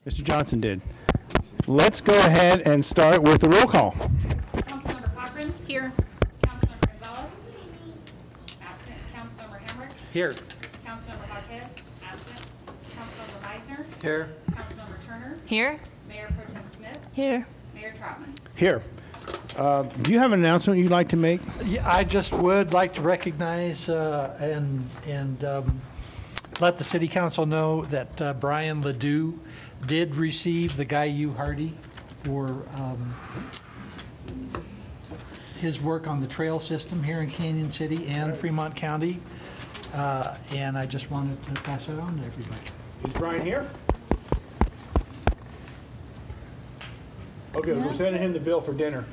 Mr. Johnson did. Let's go ahead and start with the roll call. Councilmember Cochran. Here. Councilmember Gonzalez. Absent. Councilmember Hamrick. Here. Councilmember Marquez. Absent. Councilmember Meisner. Here. Councilmember Turner. Here. Mayor Pro Tem Smith. Here. Mayor Troutman. Here. Do you have an announcement you'd like to make? Yeah, I just would like to recognize and let the city council know that Brian Ledoux did receive the Guy U. Hardy for his work on the trail system here in Canyon City and Fremont County. And I just wanted to pass that on to everybody. Is Brian here? Okay, we're sending him the bill for dinner.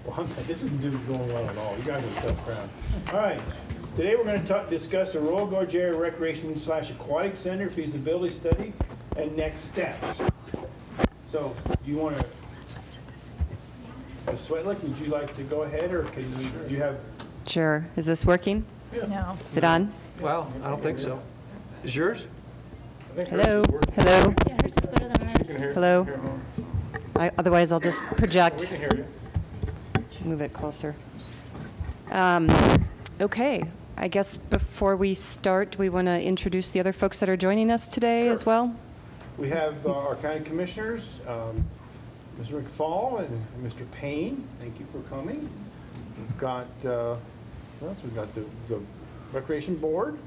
Well, this isn't going well at all. You guys are a tough crowd. All right. Today we're going to discuss the Royal Gorge Area Recreation / Aquatic Center feasibility study and next steps. So, do you want to? Ms. Swetlick, would you like to go ahead, or can you? Do you have? Sure. Is this working? No. Is it on? Well, I don't think so. Is yours? Hello? Hello? Yeah, hers is better than ours. Hello? Otherwise, I'll just We project. can hear you. Move it closer. Okay. I guess before we start, we want to introduce the other folks that are joining us today as well. We have our county commissioners, Mr. McFall and Mr. Payne. Thank you for coming. We've got, what else? We've got the Recreation Board,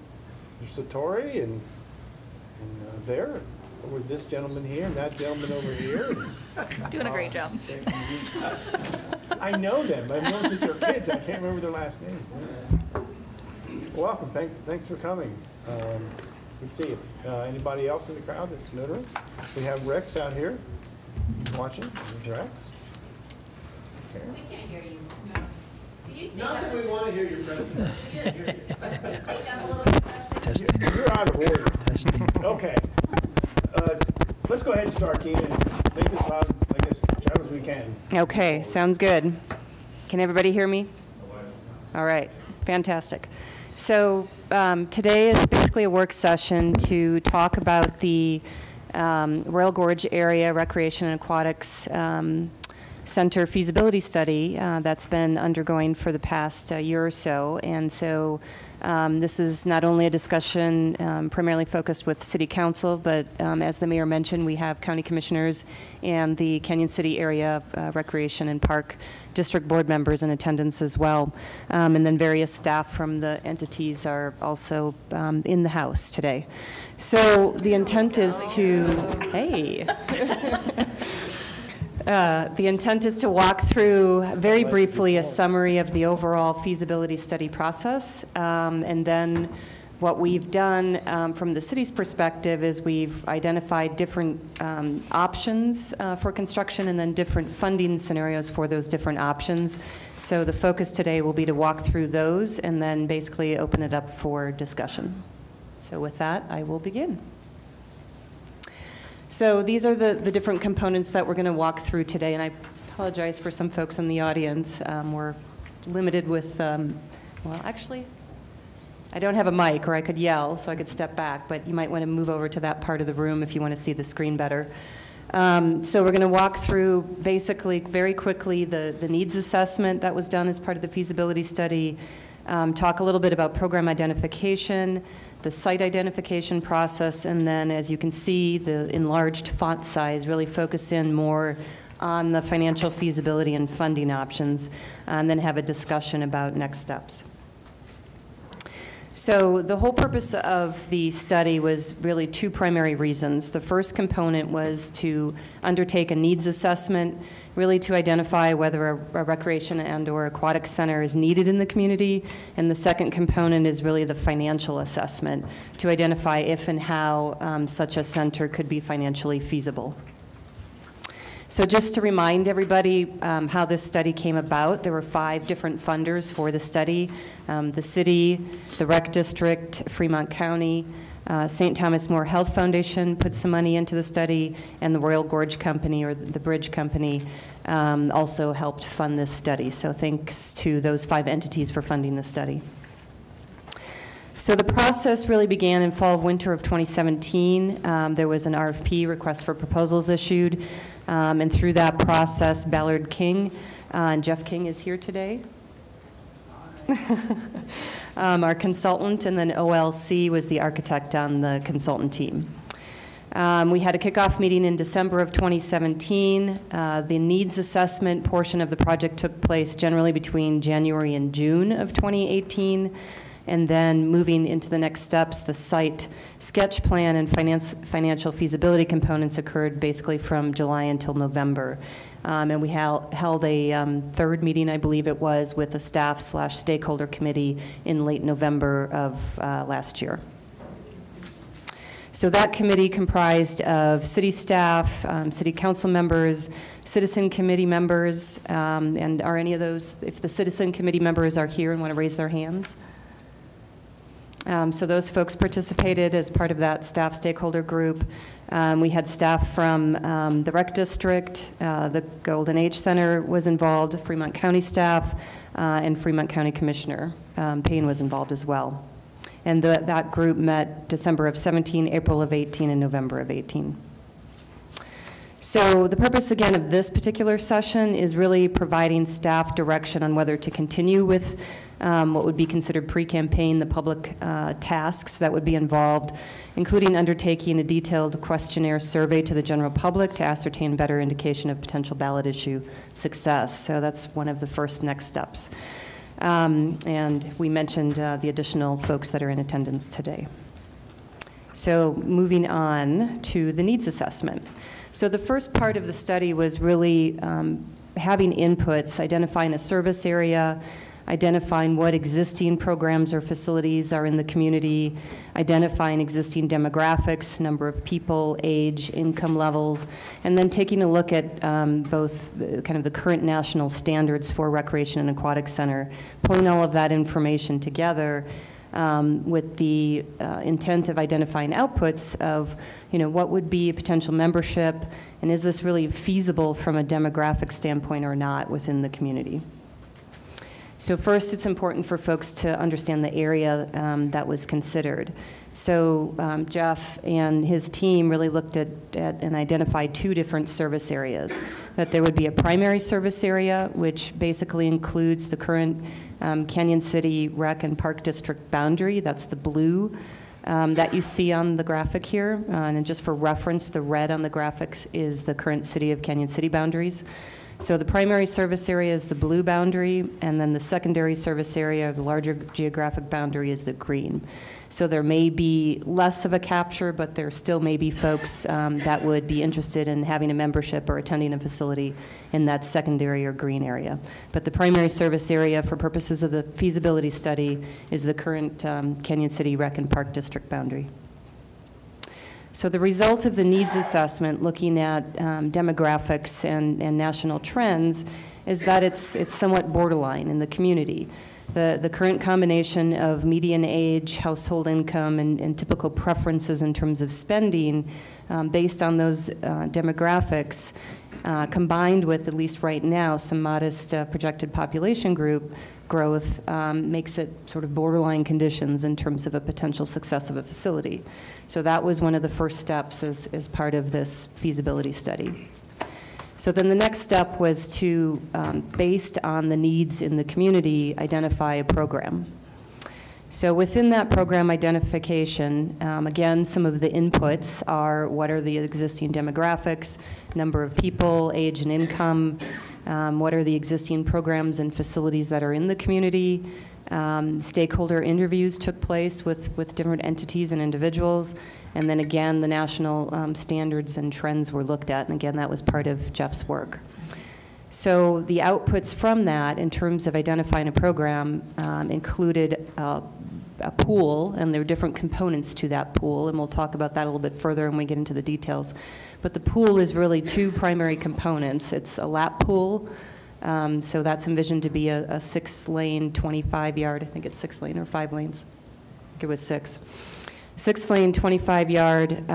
Mr. Satori, and there, with this gentleman here and that gentleman over here. Doing a great job. I know them. I've known since they're kids. I can't remember their last names. Welcome. Thanks for coming. Good to see you. Anybody else in the crowd that's notary? We have Rex out here watching. There's Rex. Okay. We can't hear you. No. Can you speak Not up? that we want to hear your president. Speak up a little bit, Preston. You're out of order. Okay. Let's go ahead and start, Keenan, and make this loud, I guess, as loud as we can. Okay. Sounds good. Can everybody hear me? All right. Fantastic. So today is basically a work session to talk about the Royal Gorge Area Recreation and Aquatics Center feasibility study that's been undergoing for the past year or so. And so this is not only a discussion primarily focused with City Council, but as the Mayor mentioned, we have County Commissioners and the Canyon City Area Recreation and Park District Board members in attendance as well. And then various staff from the entities are also in the house today. So the intent is to, hey. The intent is to walk through very briefly a summary of the overall feasibility study process. And then what we've done from the city's perspective is we've identified different options for construction and then different funding scenarios for those different options. So the focus today will be to walk through those and then basically open it up for discussion. So with that, I will begin. So these are the different components that we're going to walk through today, and I apologize for some folks in the audience. We're limited with, well, actually, I don't have a mic, or I could yell, so I could step back, but you might want to move over to that part of the room if you want to see the screen better. So we're going to walk through basically very quickly the needs assessment that was done as part of the feasibility study, talk a little bit about program identification, the site identification process, and then, as you can see, the enlarged font size really focus in more on the financial feasibility and funding options, and then have a discussion about next steps. So the whole purpose of the study was really two primary reasons. The first component was to undertake a needs assessment, really to identify whether a recreation and/or aquatic center is needed in the community. And the second component is really the financial assessment, to identify if and how such a center could be financially feasible. So just to remind everybody how this study came about, there were 5 different funders for the study. The city, the Rec District, Fremont County, St. Thomas More Health Foundation put some money into the study, and the Royal Gorge Company, or the Bridge Company, also helped fund this study. So thanks to those 5 entities for funding the study. So the process really began in fall of winter of 2017. There was an RFP, request for proposals, issued, and through that process, Ballard King, and Jeff King is here today. Our consultant, and then OLC was the architect on the consultant team. We had a kickoff meeting in December of 2017. The needs assessment portion of the project took place generally between January and June of 2018. And then moving into the next steps, the site sketch plan and financial feasibility components occurred basically from July until November. And we held a third meeting, I believe it was, with the staff/stakeholder committee in late November of last year. So that committee comprised of city staff, city council members, citizen committee members, and are any of those, if the citizen committee members are here and want to raise their hands? So those folks participated as part of that staff stakeholder group. We had staff from the Rec District, the Golden Age Center was involved, Fremont County staff, and Fremont County Commissioner Payne was involved as well. And that group met December of 17, April of 18, and November of 18. So the purpose, again, of this particular session is really providing staff direction on whether to continue with what would be considered pre-campaign, the public tasks that would be involved, including undertaking a detailed questionnaire survey to the general public to ascertain better indication of potential ballot issue success. So that's one of the first next steps. And we mentioned the additional folks that are in attendance today. So moving on to the needs assessment. So the first part of the study was really having inputs, identifying a service area, identifying what existing programs or facilities are in the community, identifying existing demographics, number of people, age, income levels, and then taking a look at both kind of the current national standards for recreation and aquatic center, pulling all of that information together with the intent of identifying outputs of, you know, what would be a potential membership, and is this really feasible from a demographic standpoint or not within the community. So first, it's important for folks to understand the area that was considered. So Jeff and his team really looked at and identified two different service areas. That there would be a primary service area, which basically includes the current Canyon City Rec and Park District boundary. That's the blue that you see on the graphic here. And just for reference, the red on the graphics is the current City of Canyon City boundaries. So the primary service area is the blue boundary, and then the secondary service area, the larger geographic boundary, is the green. So there may be less of a capture, but there still may be folks that would be interested in having a membership or attending a facility in that secondary or green area. But the primary service area, for purposes of the feasibility study, is the current Canyon City Rec and Park District boundary. So the result of the needs assessment, looking at demographics and national trends, is that it's somewhat borderline in the community. The current combination of median age, household income, and typical preferences in terms of spending based on those demographics, combined with, at least right now, some modest projected population growth, makes it sort of borderline conditions in terms of a potential success of a facility. So that was one of the first steps as part of this feasibility study. So then the next step was to, based on the needs in the community, identify a program. So within that program identification, again, some of the inputs are what are the existing demographics, number of people, age and income, what are the existing programs and facilities that are in the community. Stakeholder interviews took place with different entities and individuals. And then again, the national standards and trends were looked at. And again, that was part of Jeff's work. So the outputs from that, in terms of identifying a program, included a pool, and there are different components to that pool, and we'll talk about that a little bit further when we get into the details. But the pool is really two primary components. It's a lap pool, so that's envisioned to be a 6-lane, 25-yard, I think it's 6 lane or 5 lanes. I think it was 6. 6-lane, 25-yard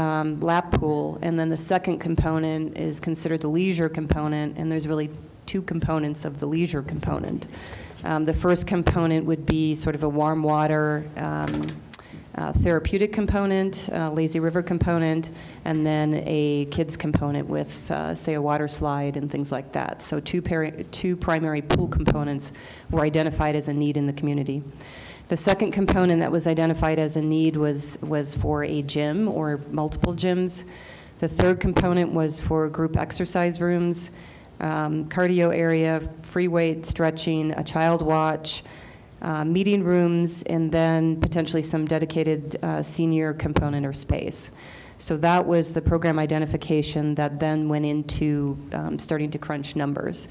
lap pool, and then the second component is considered the leisure component, and there's really two components of the leisure component. The first component would be sort of a warm water therapeutic component, lazy river component, and then a kids component with, say, a water slide and things like that. So two primary pool components were identified as a need in the community. The second component that was identified as a need was for a gym or multiple gyms. The third component was for group exercise rooms, cardio area, free weight, stretching, a child watch, meeting rooms, and then potentially some dedicated senior component or space. So that was the program identification that then went into starting to crunch numbers.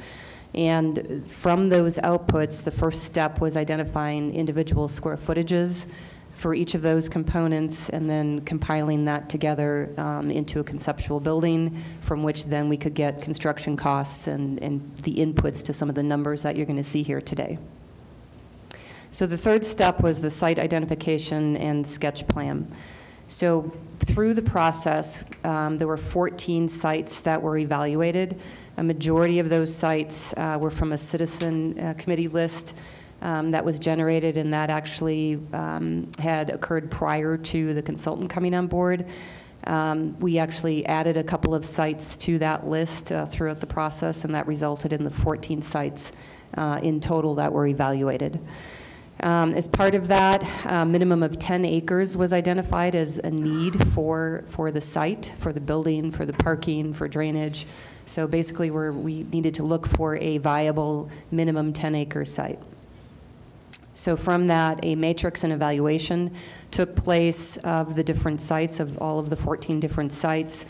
And from those outputs, the first step was identifying individual square footages for each of those components, and then compiling that together into a conceptual building, from which then we could get construction costs and the inputs to some of the numbers that you're going to see here today. So the third step was the site identification and sketch plan. So through the process, there were 14 sites that were evaluated. A majority of those sites were from a citizen committee list that was generated, and that actually had occurred prior to the consultant coming on board. We actually added a couple of sites to that list throughout the process, and that resulted in the 14 sites in total that were evaluated. As part of that, a minimum of 10 acres was identified as a need for the site, for the building, for the parking, for drainage. So basically, we needed to look for a viable minimum 10-acre site. So from that, a matrix and evaluation took place of the different sites, of all of the 14 different sites.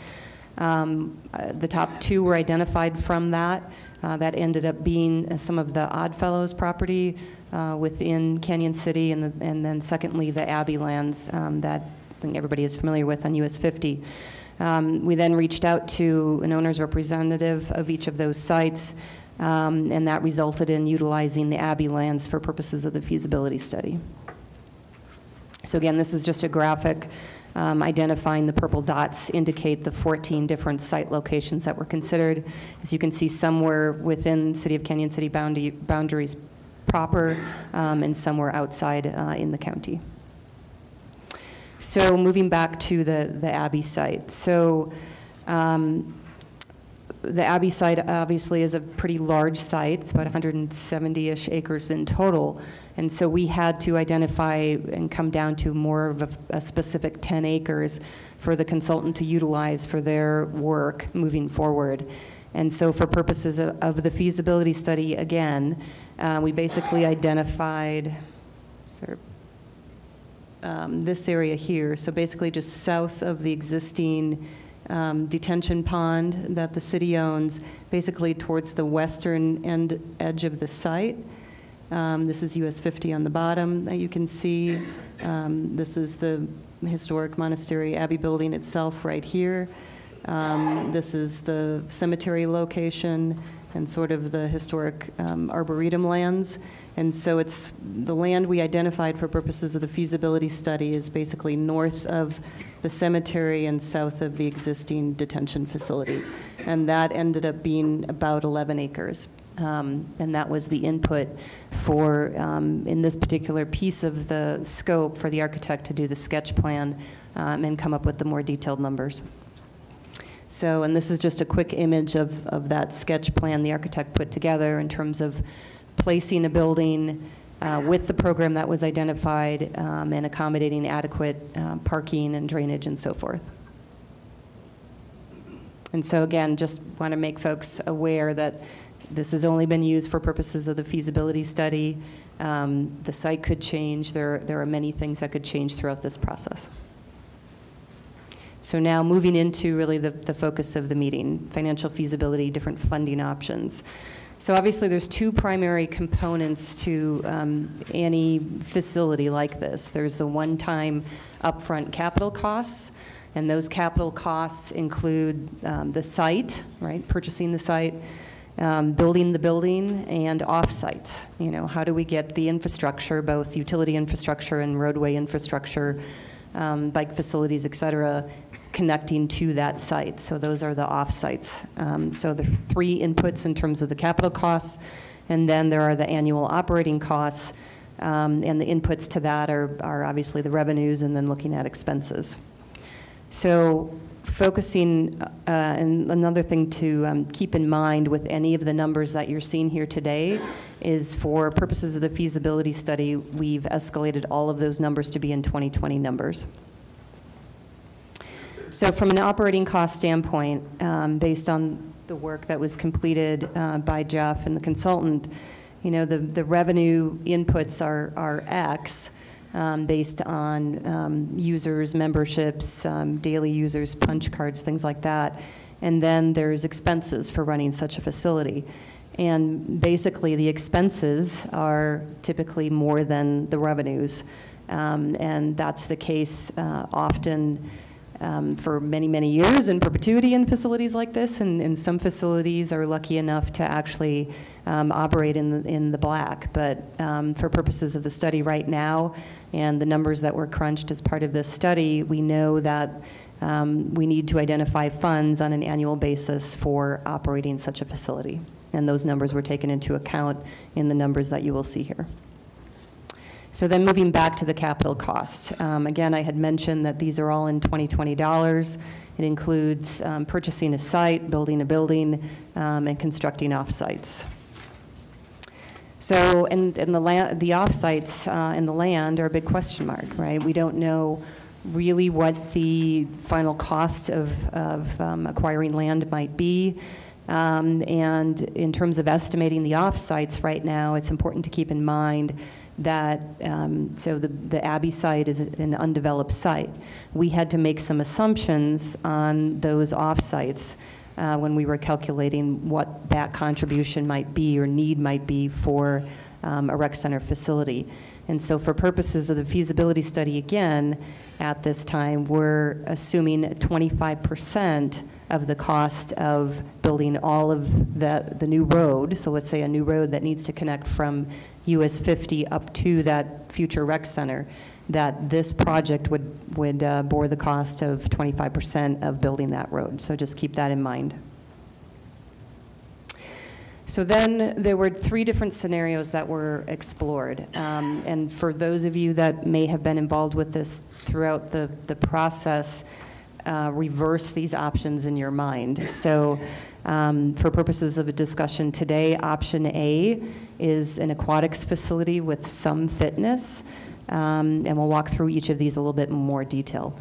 The top 2 were identified from that. That ended up being some of the Oddfellows property within Canyon City, and then secondly, the Abbey lands that I think everybody is familiar with on US 50. We then reached out to an owner's representative of each of those sites, and that resulted in utilizing the Abbey lands for purposes of the feasibility study. So again, this is just a graphic identifying the purple dots indicate the 14 different site locations that were considered. As you can see, some were within City of Canyon City boundaries proper, and some were outside in the county. So moving back to the Abbey site. So the Abbey site obviously is a pretty large site. It's about 170-ish acres in total. And so we had to identify and come down to more of a specific 10 acres for the consultant to utilize for their work moving forward. And so for purposes of the feasibility study, again, we basically identified sort of, this area here. So basically just south of the existing detention pond that the city owns, basically towards the western edge of the site. This is US 50 on the bottom that you can see. This is the historic monastery Abbey building itself right here. This is the cemetery location and sort of the historic arboretum lands. And so it's the land we identified for purposes of the feasibility study is basically north of the cemetery and south of the existing detention facility. And that ended up being about 11 acres. And that was the input for, in this particular piece of the scope, for the architect to do the sketch plan and come up with the more detailed numbers. So, and this is just a quick image of that sketch plan the architect put together in terms of placing a building with the program that was identified and accommodating adequate parking and drainage and so forth. And so again, just want to make folks aware that this has only been used for purposes of the feasibility study. The site could change. There are many things that could change throughout this process. So now moving into really the focus of the meeting, financial feasibility, different funding options. So obviously there's two primary components to any facility like this. There's the one-time upfront capital costs, and those capital costs include the site, right, purchasing the site, building the building, and off-sites. You know, how do we get the infrastructure, both utility infrastructure and roadway infrastructure, bike facilities, et cetera, connecting to that site. So those are the off-sites. So the three inputs in terms of the capital costs, and then there are the annual operating costs And the inputs to that are obviously the revenues and then looking at expenses. So focusing, and another thing to keep in mind with any of the numbers that you're seeing here today is for purposes of the feasibility study, we've escalated all of those numbers to be in 2020 numbers. So from an operating cost standpoint, based on the work that was completed by Jeff and the consultant, the revenue inputs are X, based on users, memberships, daily users, punch cards, things like that. And then there's expenses for running such a facility. And basically, the expenses are typically more than the revenues. And that's the case often for many, many years in perpetuity in facilities like this. And some facilities are lucky enough to actually operate in the black. But for purposes of the study right now and the numbers that were crunched as part of this study, we know that we need to identify funds on an annual basis for operating such a facility. And those numbers were taken into account in the numbers that you will see here. So then moving back to the capital cost. Again, I had mentioned that these are all in 2020 dollars. It includes purchasing a site, building a building, and constructing off-sites. So, and the off-sites and the land are a big question mark, right? We don't know really what the final cost of acquiring land might be. And in terms of estimating the off-sites right now, it's important to keep in mind that, so the Abbey site is an undeveloped site. We had to make some assumptions on those off-sites when we were calculating what that contribution might be or need might be for a rec center facility. And so for purposes of the feasibility study, again, at this time, we're assuming 25% of the cost of building all of the new road. So let's say a new road that needs to connect from US 50 up to that future rec center, that this project would bore the cost of 25% of building that road. So just keep that in mind. So then there were 3 different scenarios that were explored. And for those of you that may have been involved with this throughout the process, reverse these options in your mind. So for purposes of a discussion today, option A is an aquatics facility with some fitness. And we'll walk through each of these a little bit in more detail.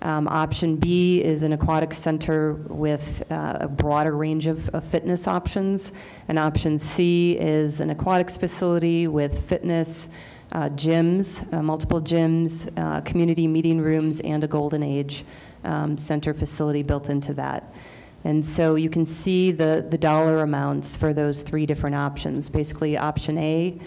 Option B is an aquatic center with a broader range of fitness options. And option C is an aquatics facility with fitness, gyms, multiple gyms, community meeting rooms, and a Golden Age center facility built into that. And so you can see the dollar amounts for those 3 different options. Basically, option A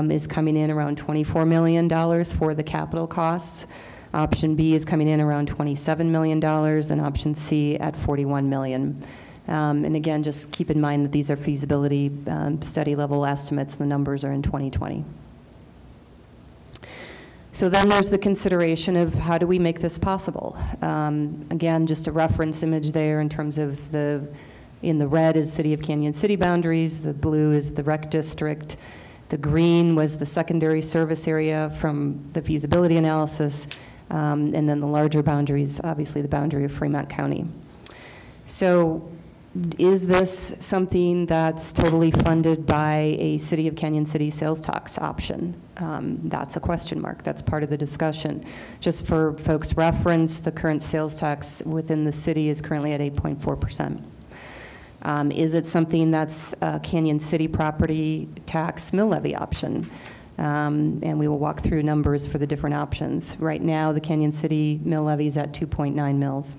is coming in around $24 million for the capital costs. Option B is coming in around $27 million, and option C at $41 million. And again, just keep in mind that these are feasibility study level estimates. The numbers are in 2020. So then there's the consideration of how do we make this possible? Again, just a reference image there in terms of in the red is City of Canyon City boundaries, the blue is the rec district, the green was the secondary service area from the feasibility analysis, and then the larger boundaries, obviously the boundary of Fremont County. So is this something that's totally funded by a City of Canyon City sales tax option? That's a question mark. That's part of the discussion. Just for folks' reference, the current sales tax within the city is currently at 8.4%. Is it something that's a Canyon City property tax mill levy option? And we will walk through numbers for the different options. Right now, the Canyon City mill levy is at 2.9 mils.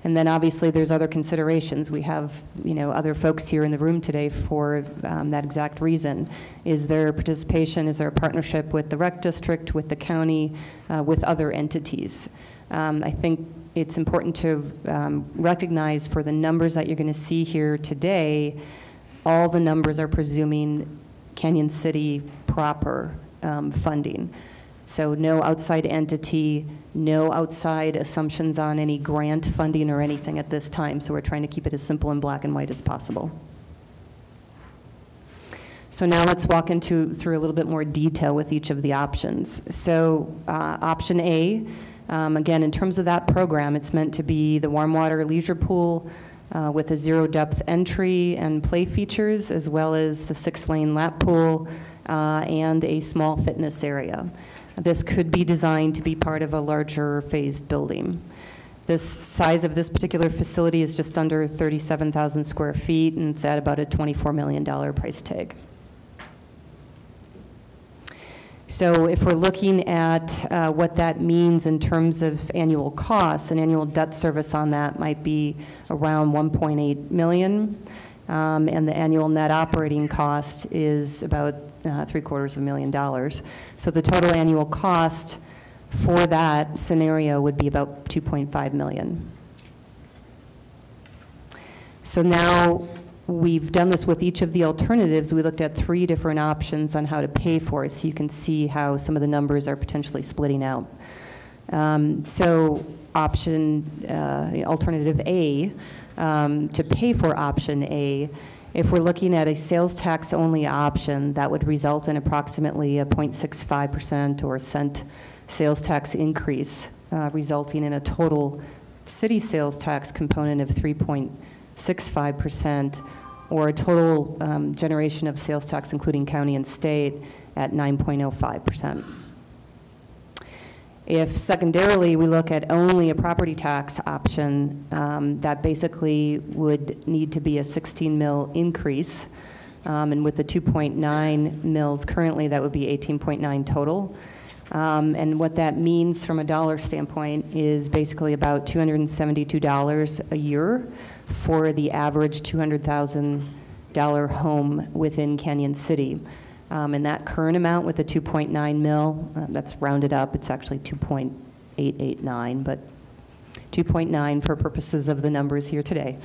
And then obviously there's other considerations. We have, other folks here in the room today for that exact reason. Is there participation? Is there a partnership with the rec district, with the county, with other entities? I think it's important to recognize for the numbers that you're going to see here today, all the numbers are presuming Canyon City proper funding. So no outside entity, no outside assumptions on any grant funding or anything at this time. So we're trying to keep it as simple and black and white as possible. So now let's walk through a little bit more detail with each of the options. So option A, again, in terms of that program, it's meant to be the warm water leisure pool with a zero depth entry and play features, as well as the 6-lane lap pool and a small fitness area. This could be designed to be part of a larger phased building. The size of this particular facility is just under 37,000 square feet, and it's at about a $24 million price tag. So if we're looking at what that means in terms of annual costs, an annual debt service on that might be around $1.8 million, and the annual net operating cost is about $750,000. So the total annual cost for that scenario would be about $2.5 million. So now we've done this with each of the alternatives. We looked at 3 different options on how to pay for it, so you can see how some of the numbers are potentially splitting out. So alternative A, to pay for option A, if we're looking at a sales tax only option, that would result in approximately a 0.65% or cent sales tax increase, resulting in a total city sales tax component of 3.65%, or a total generation of sales tax, including county and state, at 9.05%. If secondarily we look at only a property tax option, that basically would need to be a 16 mil increase, and with the 2.9 mils currently, that would be 18.9 total. And what that means from a dollar standpoint is basically about $272 a year for the average $200,000 home within Canyon City. And that current amount with the 2.9 mil, that's rounded up, it's actually 2.889, but 2.9 for purposes of the numbers here today.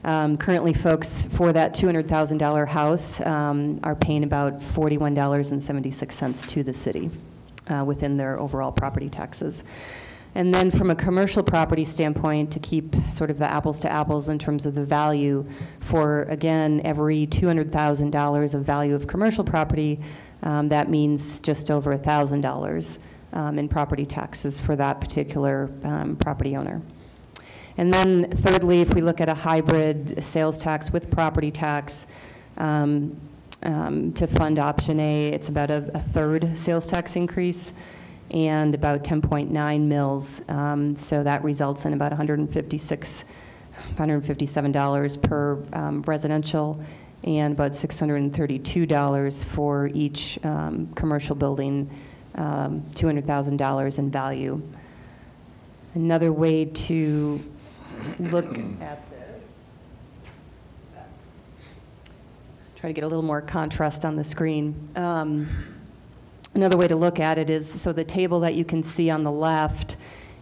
Currently, folks, for that $200,000 house are paying about $41.76 to the city within their overall property taxes. And then from a commercial property standpoint, to keep sort of the apples to apples in terms of the value, for, again, every $200,000 of value of commercial property, that means just over $1,000 in property taxes for that particular property owner. And then thirdly, if we look at a hybrid sales tax with property tax, to fund option A, it's about a third sales tax increase and about 10.9 mils. So that results in about $157 per residential, and about $632 for each commercial building, $200,000 in value. Another way to look at this, try to get a little more contrast on the screen. Another way to look at it is, so the table that you can see on the left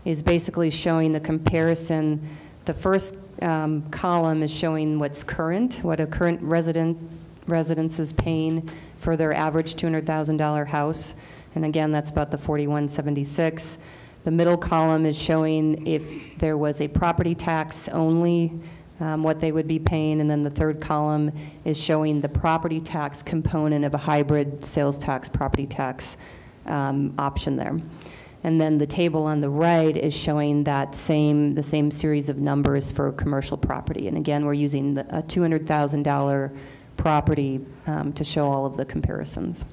is basically showing the comparison. The first column is showing what's current, what a current residence is paying for their average $200,000 house. And again, that's about the $41.76. The middle column is showing if there was a property tax only, what they would be paying, and then the third column is showing the property tax component of a hybrid sales tax, property tax option there. And then the table on the right is showing the same series of numbers for commercial property. And again, we're using a $200,000 property to show all of the comparisons.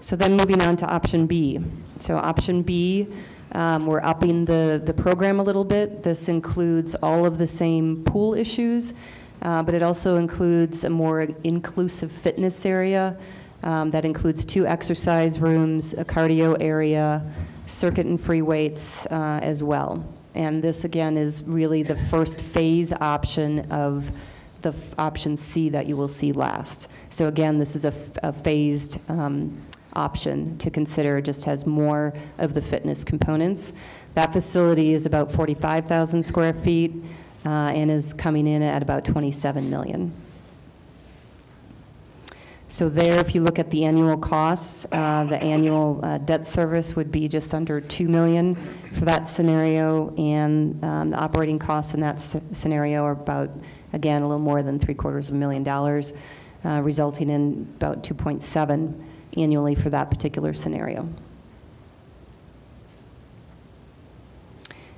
So then moving on to option B. So option B, we're upping the program a little bit. This includes all of the same pool issues, but it also includes a more inclusive fitness area that includes 2 exercise rooms, a cardio area, circuit and free weights as well. And this, again, is really the first phase option of the option C that you will see last. So again, this is a phased option to consider, just has more of the fitness components. That facility is about 45,000 square feet and is coming in at about $27 million. So there, if you look at the annual costs, the annual debt service would be just under $2 million for that scenario, and the operating costs in that scenario are about, again, a little more than $750,000, resulting in about 2.7 annually for that particular scenario.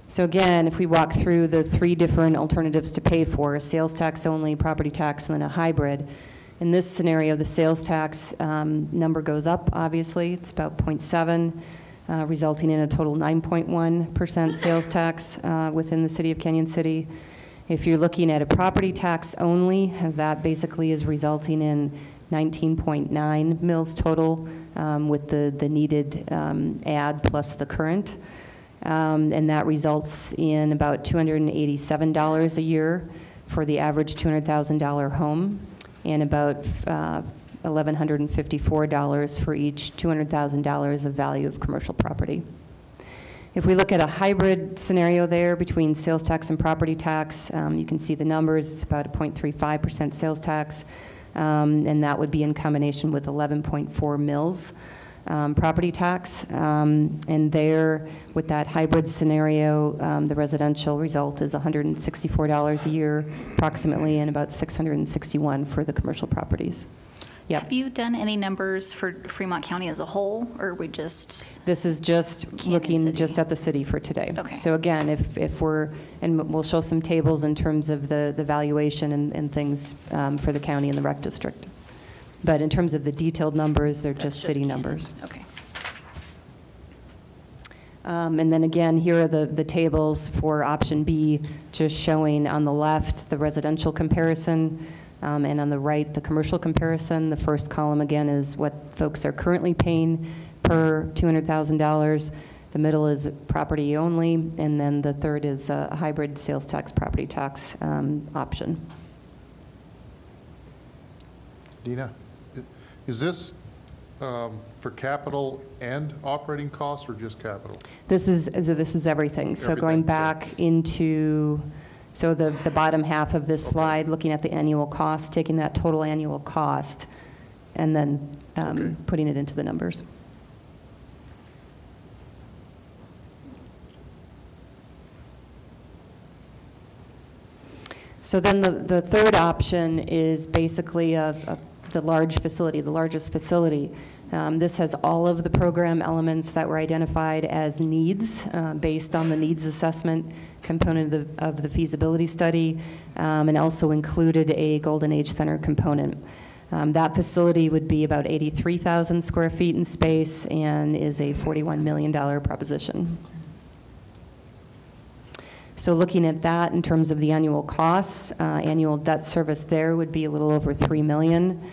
So again, if we walk through the three different alternatives to pay for, sales tax only, property tax, and then a hybrid. In this scenario, the sales tax number goes up, obviously. It's about 0.7, resulting in a total 9.1% sales tax within the city of Canyon City. If you're looking at a property tax only, that basically is resulting in 19.9 mils total with the needed add plus the current. And that results in about $287 a year for the average $200,000 home, and about $1,154 for each $200,000 of value of commercial property. If we look at a hybrid scenario there between sales tax and property tax, you can see the numbers. It's about a 0.35% sales tax, and that would be in combination with 11.4 mils property tax. And there, with that hybrid scenario, the residential result is $164 a year, approximately, and about $661 for the commercial properties. Yep. Have you done any numbers for Fremont County as a whole, or are we just? This is just Canyon looking City. just at the city for today. Okay. So again, if we're, and we'll show some tables in terms of the valuation and things for the county and the rec district. But in terms of the detailed numbers, they're That's just city Canyon. numbers. Okay. And then again, here are the tables for option B, just showing on the left the residential comparison, and on the right the commercial comparison. The first column again is what folks are currently paying per $200,000. The middle is property only, and then the third is a hybrid sales tax, property tax option. Dina, is this for capital and operating costs, or just capital? This is everything. So going Everything, back into, so the bottom half of this slide, looking at the annual cost, taking that total annual cost, and then putting it into the numbers. So then the third option is basically the large facility, the largest facility. This has all of the program elements that were identified as needs based on the needs assessment component of the feasibility study, and also included a Golden Age Center component. That facility would be about 83,000 square feet in space and is a $41 million proposition. So looking at that in terms of the annual costs, annual debt service there would be a little over $3 million,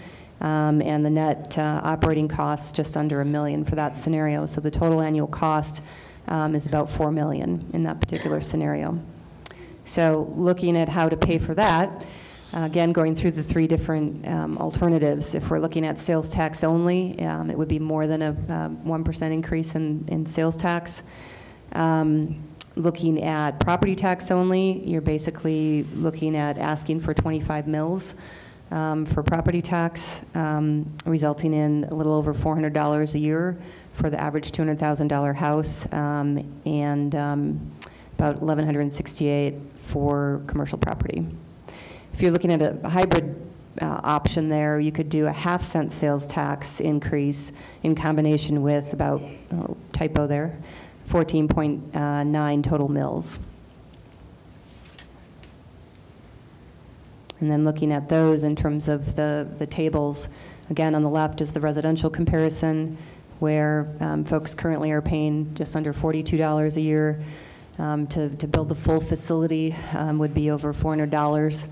and the net operating costs just under $1 million for that scenario. So the total annual cost is about $4 million in that particular scenario. So looking at how to pay for that, again, going through the three different alternatives. If we're looking at sales tax only, it would be more than a 1% increase in sales tax. Looking at property tax only, you're basically looking at asking for 25 mils for property tax, resulting in a little over $400 a year for the average $200,000 house, and about $1,168 for commercial property. If you're looking at a hybrid option there, you could do a half-cent sales tax increase in combination with about, typo there, 14.9 total mils. And then looking at those in terms of the tables, again, on the left is the residential comparison, where folks currently are paying just under $42 a year. To build the full facility would be over $400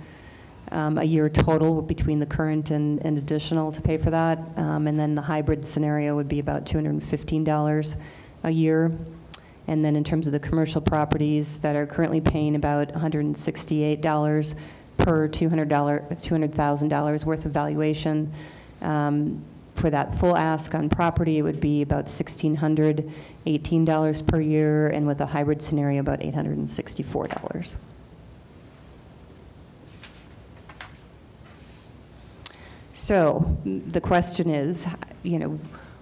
a year total between the current and additional to pay for that. And then the hybrid scenario would be about $215 a year. And then in terms of the commercial properties that are currently paying about $168 per $200,000 worth of valuation, for that full ask on property, it would be about $1,618 per year, and with a hybrid scenario, about $864. So the question is,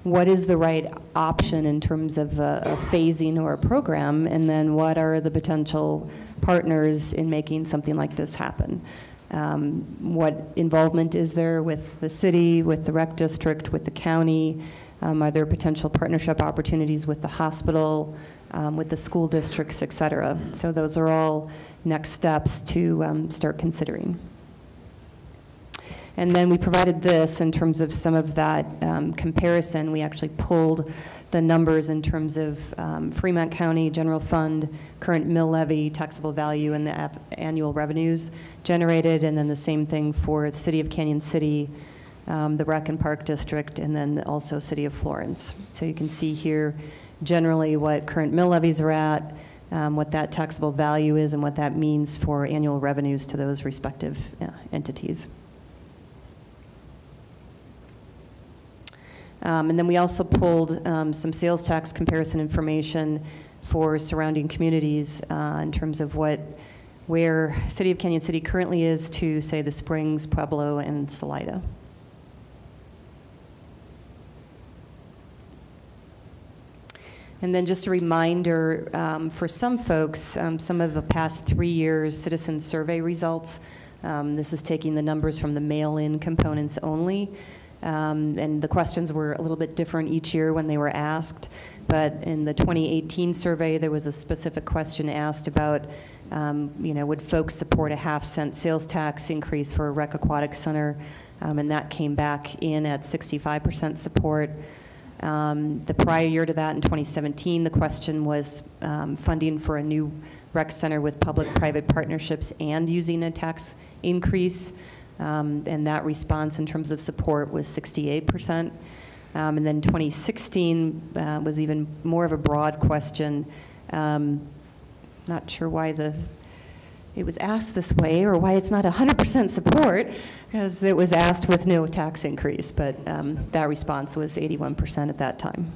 what is the right option in terms of a phasing or a program, and then what are the potential partners in making something like this happen? What involvement is there with the city, with the rec district, with the county? Are there potential partnership opportunities with the hospital, with the school districts, et cetera? So those are all next steps to start considering. And then we provided this in terms of some of that comparison. We actually pulled the numbers in terms of Fremont County General Fund, current mill levy, taxable value, and the annual revenues generated, and then the same thing for the City of Canyon City, the Rec and Park District, and then also City of Florence. So you can see here generally what current mill levies are at, what that taxable value is, and what that means for annual revenues to those respective entities. And then we also pulled some sales tax comparison information for surrounding communities in terms of where City of Canyon City currently is to, say, the Springs, Pueblo, and Salida. And then just a reminder for some folks, some of the past 3 years citizen survey results. This is taking the numbers from the mail-in components only. And the questions were a little bit different each year when they were asked. But in the 2018 survey, there was a specific question asked about, would folks support a half-cent sales tax increase for a rec aquatic center? And that came back in at 65% support. The prior year to that, in 2017, the question was funding for a new rec center with public-private partnerships and using a tax increase. And that response in terms of support was 68%. And then 2016 was even more of a broad question. Not sure why it was asked this way or why it's not 100% support, because it was asked with no tax increase, but that response was 81% at that time.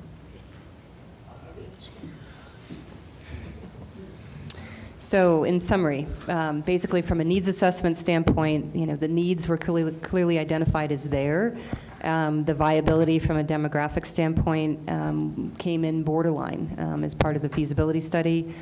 So in summary, basically from a needs assessment standpoint, the needs were clearly identified as there. The viability from a demographic standpoint came in borderline as part of the feasibility study.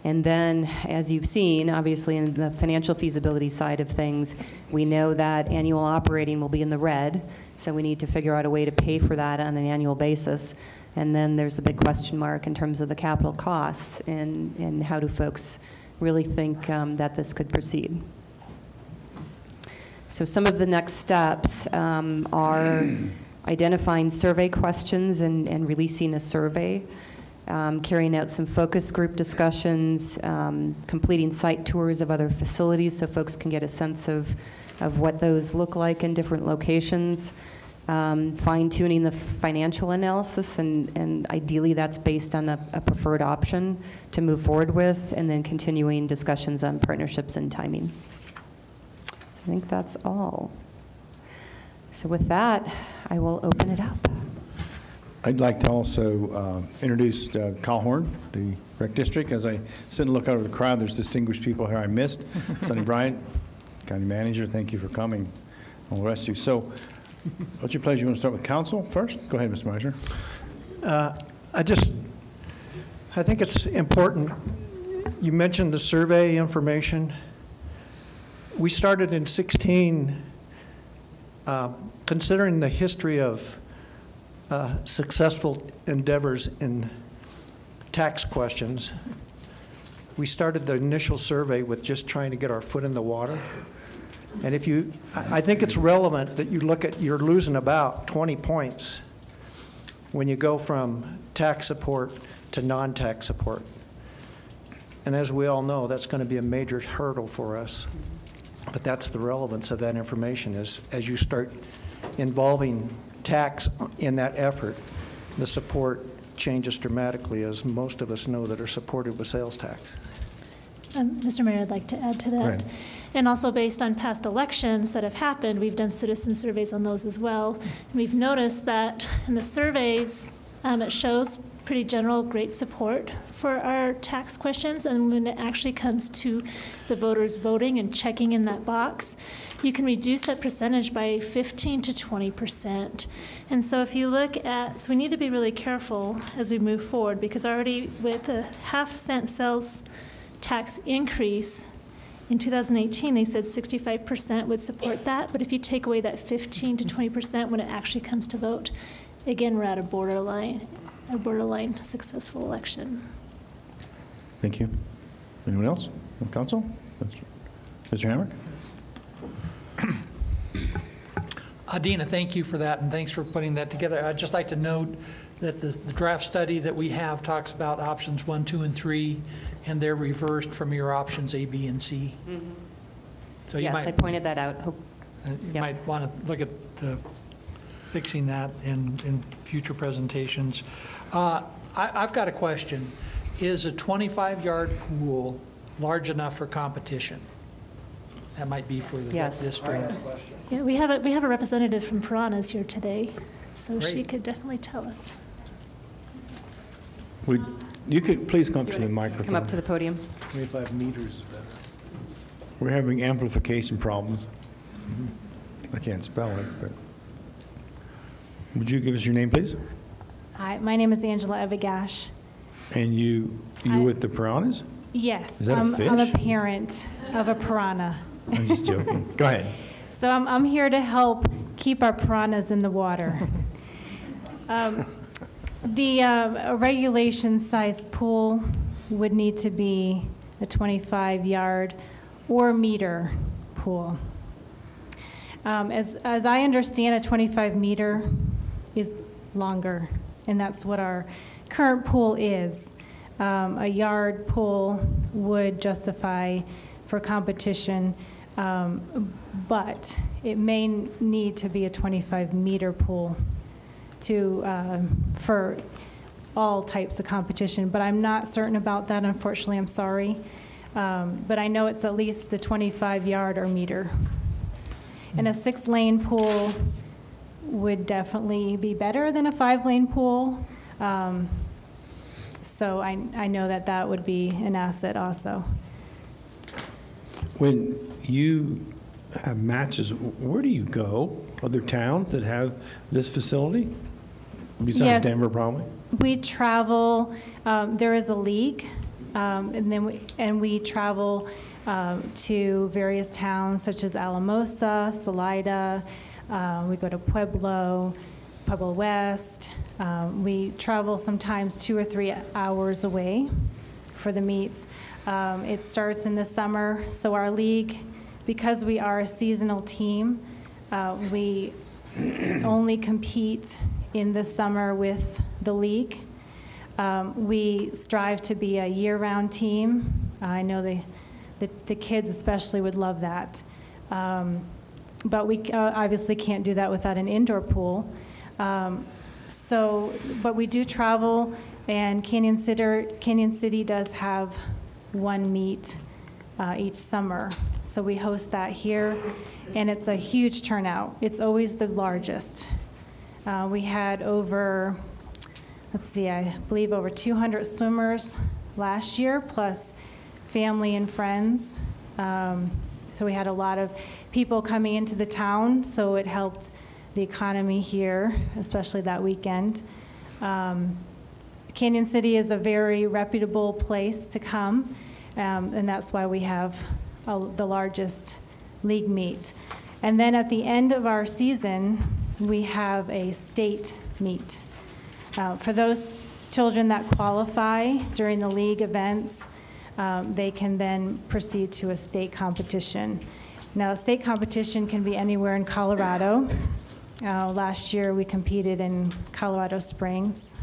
And then, as you've seen, obviously in the financial feasibility side of things, we know that annual operating will be in the red, so we need to figure out a way to pay for that on an annual basis. And then there's a big question mark in terms of the capital costs and how do folks really think that this could proceed. So some of the next steps are identifying survey questions and releasing a survey, carrying out some focus group discussions, completing site tours of other facilities so folks can get a sense of what those look like in different locations, fine-tuning the financial analysis, and ideally that's based on a preferred option to move forward with, and then continuing discussions on partnerships and timing. So I think that's all. So with that, I will open it up. I'd like to also introduce Kyle Horn, the rec district. As I sit and look out over the crowd, there's distinguished people here I missed. Sonny Bryant, county manager, thank you for coming. All the rest of you. So, what's your pleasure? You want to start with council first? Go ahead, Mr. Meiser. I think it's important. You mentioned the survey information. We started in 2016, considering the history of successful endeavors in tax questions. We started the initial survey with just trying to get our foot in the water. And I think it's relevant that you look at, you're losing about 20 points when you go from tax support to non-tax support. And as we all know, that's going to be a major hurdle for us. But that's the relevance of that information, is as you start involving tax in that effort, the support changes dramatically, as most of us know that are supported with sales tax. Mr. Mayor, I'd like to add to that. And also based on past elections that have happened, we've done citizen surveys on those as well. And we've noticed that in the surveys, it shows pretty general, great support for our tax questions. And when it actually comes to the voters voting and checking in that box, you can reduce that percentage by 15 to 20%. And so if you look at, so we need to be really careful as we move forward, because already with a half-cent sales tax increase in 2018, they said 65% would support that. But if you take away that 15 to 20% when it actually comes to vote, again, we're at a borderline successful election. Thank you. Anyone else on council? Mr. Hamrick? Dina, thank you for that, and thanks for putting that together. I'd just like to note that the draft study that we have talks about options 1, 2, and 3, and they're reversed from your options A, B, and C. So you Yes, might, I pointed that out. you Yep. might want to look at fixing that in future presentations. I've got a question. Is a 25-yard pool large enough for competition? That might be for the Yes. district. Yeah, we have a representative from Piranhas here today, so she Great. could definitely tell us. You could please come up to the microphone. Come up to the podium. 25 meters is better. We're having amplification problems. I can't spell it, but. Would you give us your name, please? Hi, my name is Angela Evagash. And you I- with the piranhas? Yes, Is that a I'm a fish? parent of a piranha. I'm just joking. Go ahead. So I'm here to help keep our piranhas in the water. A regulation-sized pool would need to be a 25-yard or meter pool. As I understand, a 25-meter is longer, and that's what our current pool is. A yard pool would justify for competition, but it may need to be a 25-meter pool for all types of competition. But I'm not certain about that, unfortunately, I'm sorry. But I know it's at least the 25-yard or meter. And a 6-lane pool would definitely be better than a 5-lane pool. So I know that would be an asset also. When you have matches, where do you go? Other towns that have this facility? Besides Yes. Denver, probably? We travel, there is a league, and we travel to various towns such as Alamosa, Salida, we go to Pueblo West. We travel sometimes 2 or 3 hours away for the meets. It starts in the summer, so our league, because we are a seasonal team, we only compete in the summer with the league. We strive to be a year-round team. I know the kids especially would love that. But we obviously can't do that without an indoor pool. But we do travel, and Canyon City does have one meet each summer. So we host that here, and it's a huge turnout. It's always the largest. We had over, I believe over 200 swimmers last year, plus family and friends. So we had a lot of people coming into the town, so it helped the economy here, especially that weekend. Canyon City is a very reputable place to come, and that's why we have the largest league meet. And then at the end of our season, we have a state meet. For those children that qualify during the league events, they can then proceed to a state competition. Now, a state competition can be anywhere in Colorado. Last year, we competed in Colorado Springs.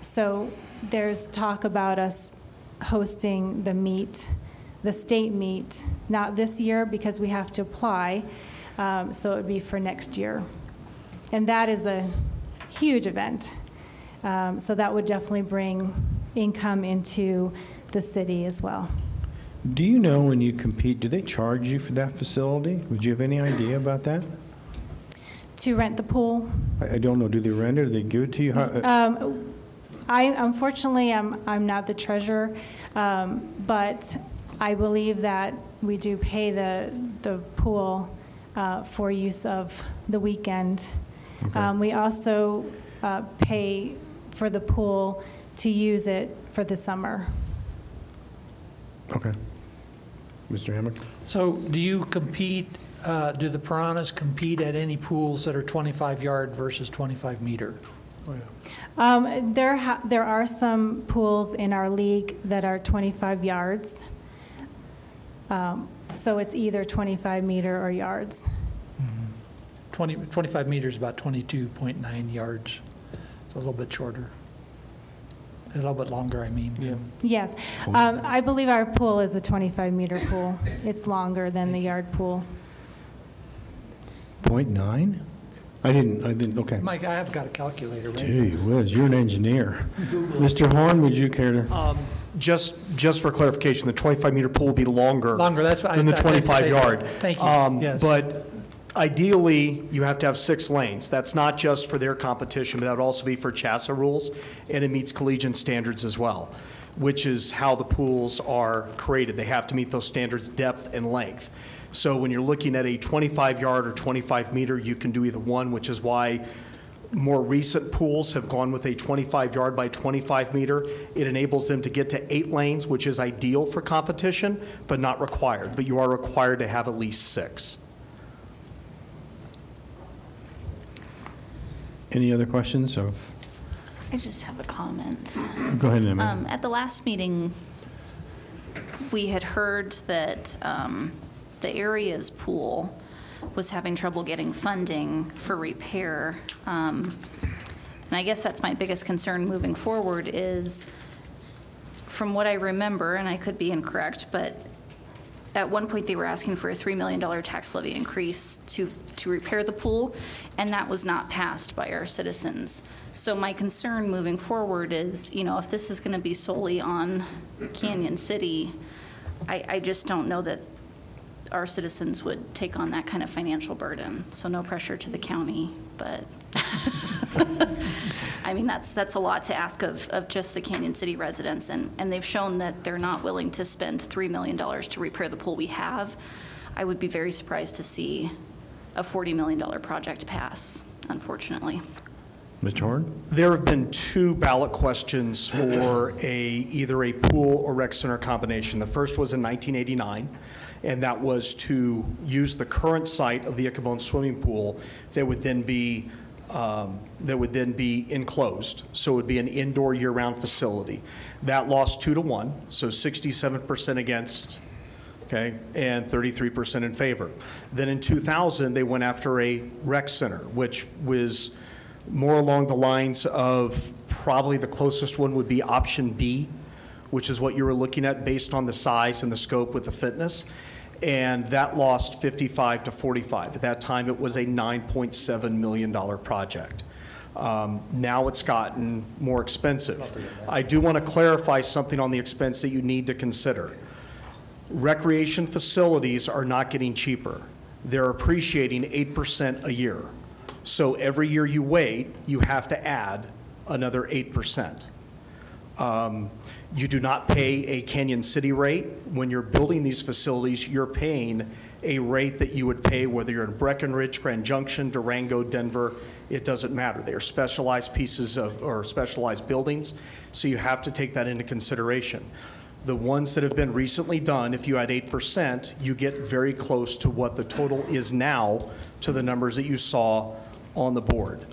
So there's talk about us hosting the meet, the state meet, not this year because we have to apply, so it would be for next year. And that is a huge event. So that would definitely bring income into the city as well. Do you know when you compete, do they charge you for that facility? Would you have any idea about that? to rent the pool. I don't know, do they rent it, or they give it to you? How- Unfortunately, I'm not the treasurer, but I believe that we do pay the pool for use of the weekend. Okay. We also pay for the pool to use it for the summer. Okay. Mr. Hammack? So do you compete, do the Piranhas compete at any pools that are 25-yard versus 25-meter? There are some pools in our league that are 25 yards. So it's either 25 meter or yards. 25 meters, about 22.9 yards. It's a little bit shorter. A little bit longer, I mean. Yeah. Yes. I believe our pool is a 25 meter pool. It's longer than the yard pool. 0.9? I didn't, okay. Mike, I have got a calculator, right? Gee whiz, you're an engineer. Mr. Horn, would you care to? Just for clarification, the 25-meter pool will be longer. Longer, that's what than the I meant to say. 25-yard. Thank you, yes. But ideally, you have to have 6 lanes. That's not just for their competition, but that would also be for CHASA rules, and it meets collegiate standards as well, which is how the pools are created. They have to meet those standards, depth and length. So when you're looking at a 25-yard or 25-meter, you can do either one, which is why more recent pools have gone with a 25-yard by 25-meter. It enables them to get to 8 lanes, which is ideal for competition, but not required. But you are required to have at least 6. Any other questions? So, I just have a comment. go ahead, Emma. At the last meeting, we had heard that the area's pool was having trouble getting funding for repair. And I guess that's my biggest concern moving forward is, from what I remember, and I could be incorrect, but at one point they were asking for a $3 million tax levy increase to repair the pool, and that was not passed by our citizens. So my concern moving forward is, you know, if this is going to be solely on Canyon City, I just don't know that our citizens would take on that kind of financial burden. So no pressure to the county, but I mean, that's a lot to ask of just the Canyon City residents, and they've shown that they're not willing to spend $3 million to repair the pool we have. I would be very surprised to see a $40 million project pass, unfortunately. Mr. Horn? There have been 2 ballot questions for either a pool or rec center combination. The first was in 1989, and that was to use the current site of the Ichabod swimming pool that would then be enclosed. So it would be an indoor year-round facility. That lost 2-1, so 67% against, okay, and 33% in favor. Then in 2000, they went after a rec center, which was more along the lines of probably the closest one would be option B, which is what you were looking at based on the size and the scope with the fitness. And that lost 55 to 45. At that time, it was a $9.7 million project. Now it's gotten more expensive. I do want to clarify something on the expense that you need to consider. Recreation facilities are not getting cheaper. They're appreciating 8% a year. So every year you wait, you have to add another 8%. You do not pay a Canyon City rate. When you're building these facilities, you're paying a rate that you would pay whether you're in Breckenridge, Grand Junction, Durango, Denver. It doesn't matter. They are specialized pieces of, or specialized buildings, so you have to take that into consideration. The ones that have been recently done, if you add 8%, you get very close to what the total is now to the numbers that you saw on the board.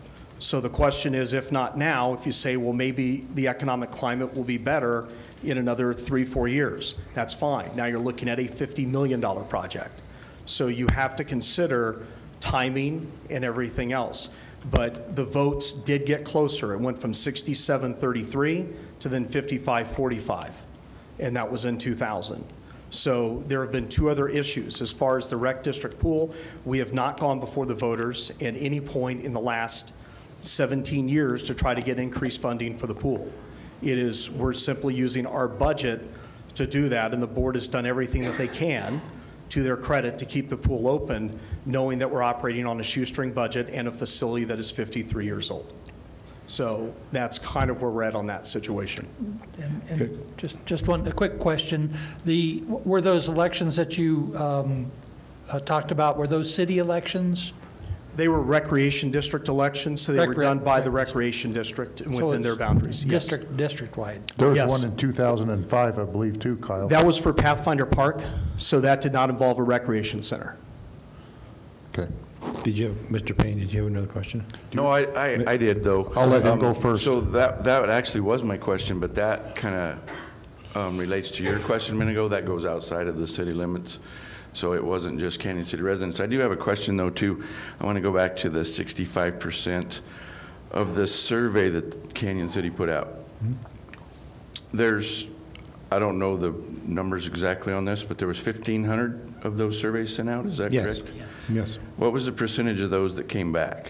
So the question is, if not now, if you say, well, maybe the economic climate will be better in another 3-4 years, that's fine. Now you're looking at a $50 million project. So you have to consider timing and everything else. But the votes did get closer. It went from 67-33 to then 55-45, and that was in 2000. So there have been 2 other issues. As far as the rec district pool, we have not gone before the voters at any point in the last 17 years to try to get increased funding for the pool. We're simply using our budget to do that, and the board has done everything that they can to their credit, to keep the pool open, knowing that we're operating on a shoestring budget and a facility that is 53 years old. So that's kind of where we're at on that situation. And just a quick question. Were those elections that you talked about, were those city elections? They were recreation district elections, so they were done by the recreation district and within their boundaries. Yes. District-wide? There was Yes. one in 2005, I believe, too, Kyle. That was for Pathfinder Park, so that did not involve a recreation center. Okay. Did you, Mr. Payne, did you have another question? No, I did, though. I'll let him go first. So that actually was my question, but that kind of relates to your question a minute ago. That goes outside of the city limits, so it wasn't just Canyon City residents. I do have a question, though, too. I want to go back to the 65% of the survey that Canyon City put out. There's, I don't know the numbers exactly on this, but there was 1,500 of those surveys sent out, is that Yes. correct? Yes. What was the percentage of those that came back?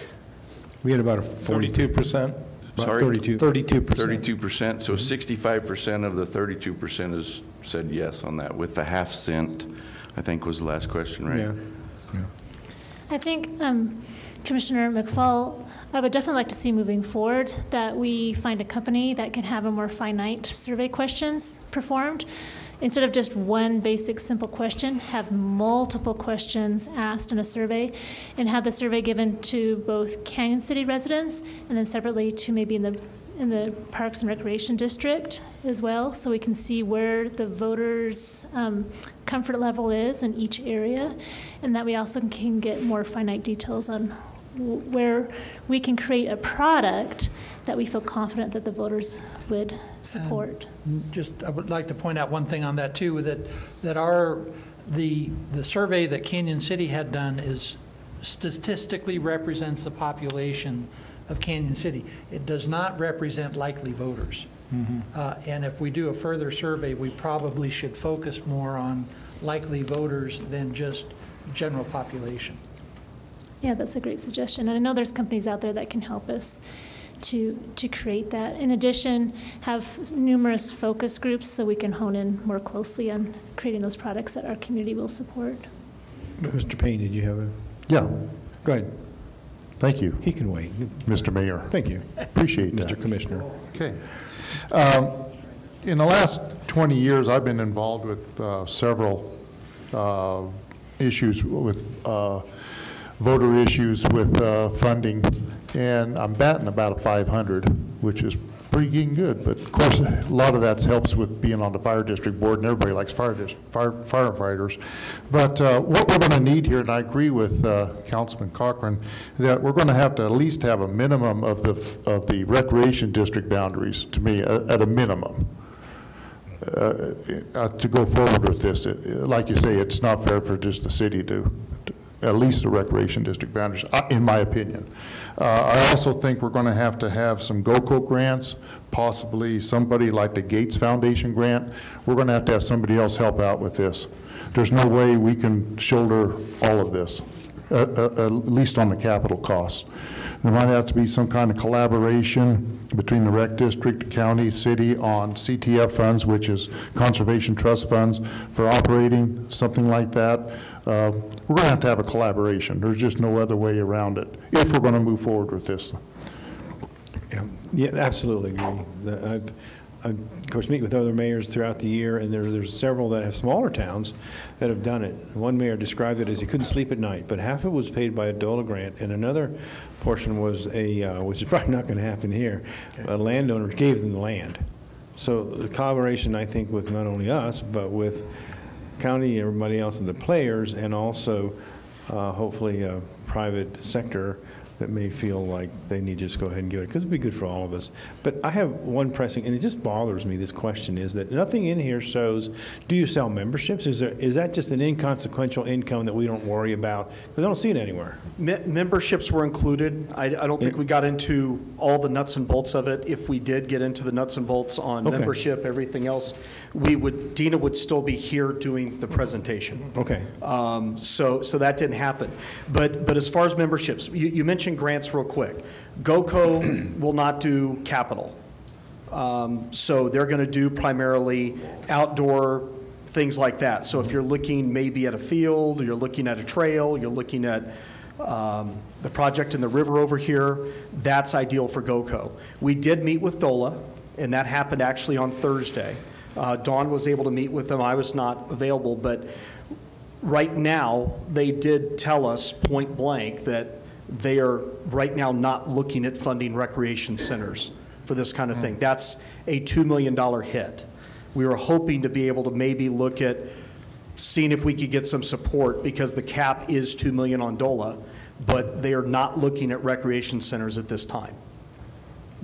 We had about a 42%. Sorry? 32%. 32%, so 65% of the 32% has said yes on that, with the half cent, I think was the last question, right? Yeah. I think, Commissioner McFall, I would definitely like to see moving forward that we find a company that can have a more finite survey questions performed. Instead of just one basic simple question, have multiple questions asked in a survey, and have the survey given to both Canyon City residents and then separately to maybe in the Parks and Recreation District as well, so we can see where the voters' comfort level is in each area, and that we also can get more finite details on where we can create a product that we feel confident that the voters would support. I would like to point out one thing on that too, that the survey that Canyon City had done is statistically represents the population of Canyon City. It does not represent likely voters. And if we do a further survey, we probably should focus more on likely voters than just general population. Yeah, that's a great suggestion. And I know there's companies out there that can help us to create that. In addition, have numerous focus groups so we can hone in more closely on creating those products that our community will support. Mr. Payne, did you have a? Yeah, Go ahead. thank you, He can wait. Mr. Mayor. Thank you, Appreciate that. Mr. Commissioner. Okay. In the last 20 years, I've been involved with several issues with voter issues with funding, and I'm batting about a 500, which is pretty good. But of course, a lot of that helps with being on the fire district board, and everybody likes firefighters. But what we're going to need here, and I agree with Councilman Cochran, that we're going to have to at least have a minimum of the recreation district boundaries, to me, at a minimum. To go forward with this, like you say, it's not fair for just the city to at least the recreation district boundaries, in my opinion. I also think we're going to have some GOCO grants, possibly somebody like the Gates Foundation grant. We're going to have somebody else help out with this. There's no way we can shoulder all of this, at least on the capital costs. There might have to be some kind of collaboration between the rec district, the county, city on CTF funds, which is Conservation Trust funds for operating, something like that. We're going to have a collaboration. There's just no other way around it if we're going to move forward with this. Yeah, absolutely agree. I've, of course, meet with other mayors throughout the year, and there's several that have smaller towns that have done it. One mayor described it as he couldn't sleep at night, but half of it was paid by a DOLA grant, and another portion was which is probably not going to happen here, a landowner gave them the land. So the collaboration, I think, with not only us, but with county and everybody else and the players, and also hopefully a private sector that may feel like they need to just go ahead and give it, because it'd be good for all of us. But I have one pressing, and it just bothers me, this question is that nothing in here shows, do you sell memberships? Is that just an inconsequential income that we don't worry about? Because I don't see it anywhere. Memberships were included. I don't think we got into all the nuts and bolts of it. If we did get into the nuts and bolts on membership, everything else, Dina would still be here doing the presentation. Okay. So that didn't happen. But as far as memberships, you mentioned grants real quick. GOCO will not do capital. So they're going to do primarily outdoor things like that. So if you're looking maybe at a field, you're looking at a trail, you're looking at the project in the river over here, that's ideal for GOCO. We did meet with DOLA, and that happened actually on Thursday. Dawn was able to meet with them. I was not available, but right now, they did tell us point blank that they are right now not looking at funding recreation centers for this kind of thing. That's a $2 million hit. We were hoping to be able to maybe look at seeing if we could get some support because the cap is $2 million on DOLA, but they are not looking at recreation centers at this time.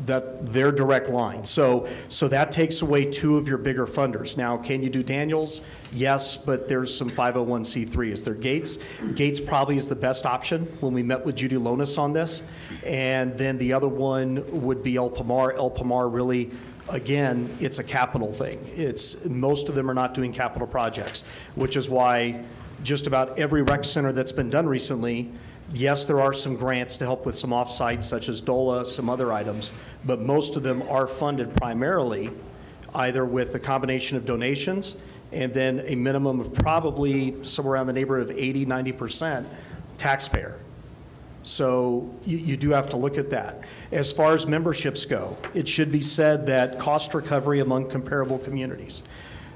That their direct line. So that takes away two of your bigger funders. Now, can you do Daniels? Yes, but there's some 501c3. Is there Gates? Gates probably is the best option when we met with Judy Lonis on this. And then the other one would be El Pomar. El Pomar really, again, it's a capital thing. Most of them are not doing capital projects, which is why just about every rec center that's been done recently, yes, there are some grants to help with some offsites such as DOLA, some other items, but most of them are funded primarily either with a combination of donations and then a minimum of probably somewhere around the neighborhood of 80, 90% taxpayer. So you do have to look at that. As far as memberships go, it should be said that cost recovery among comparable communities.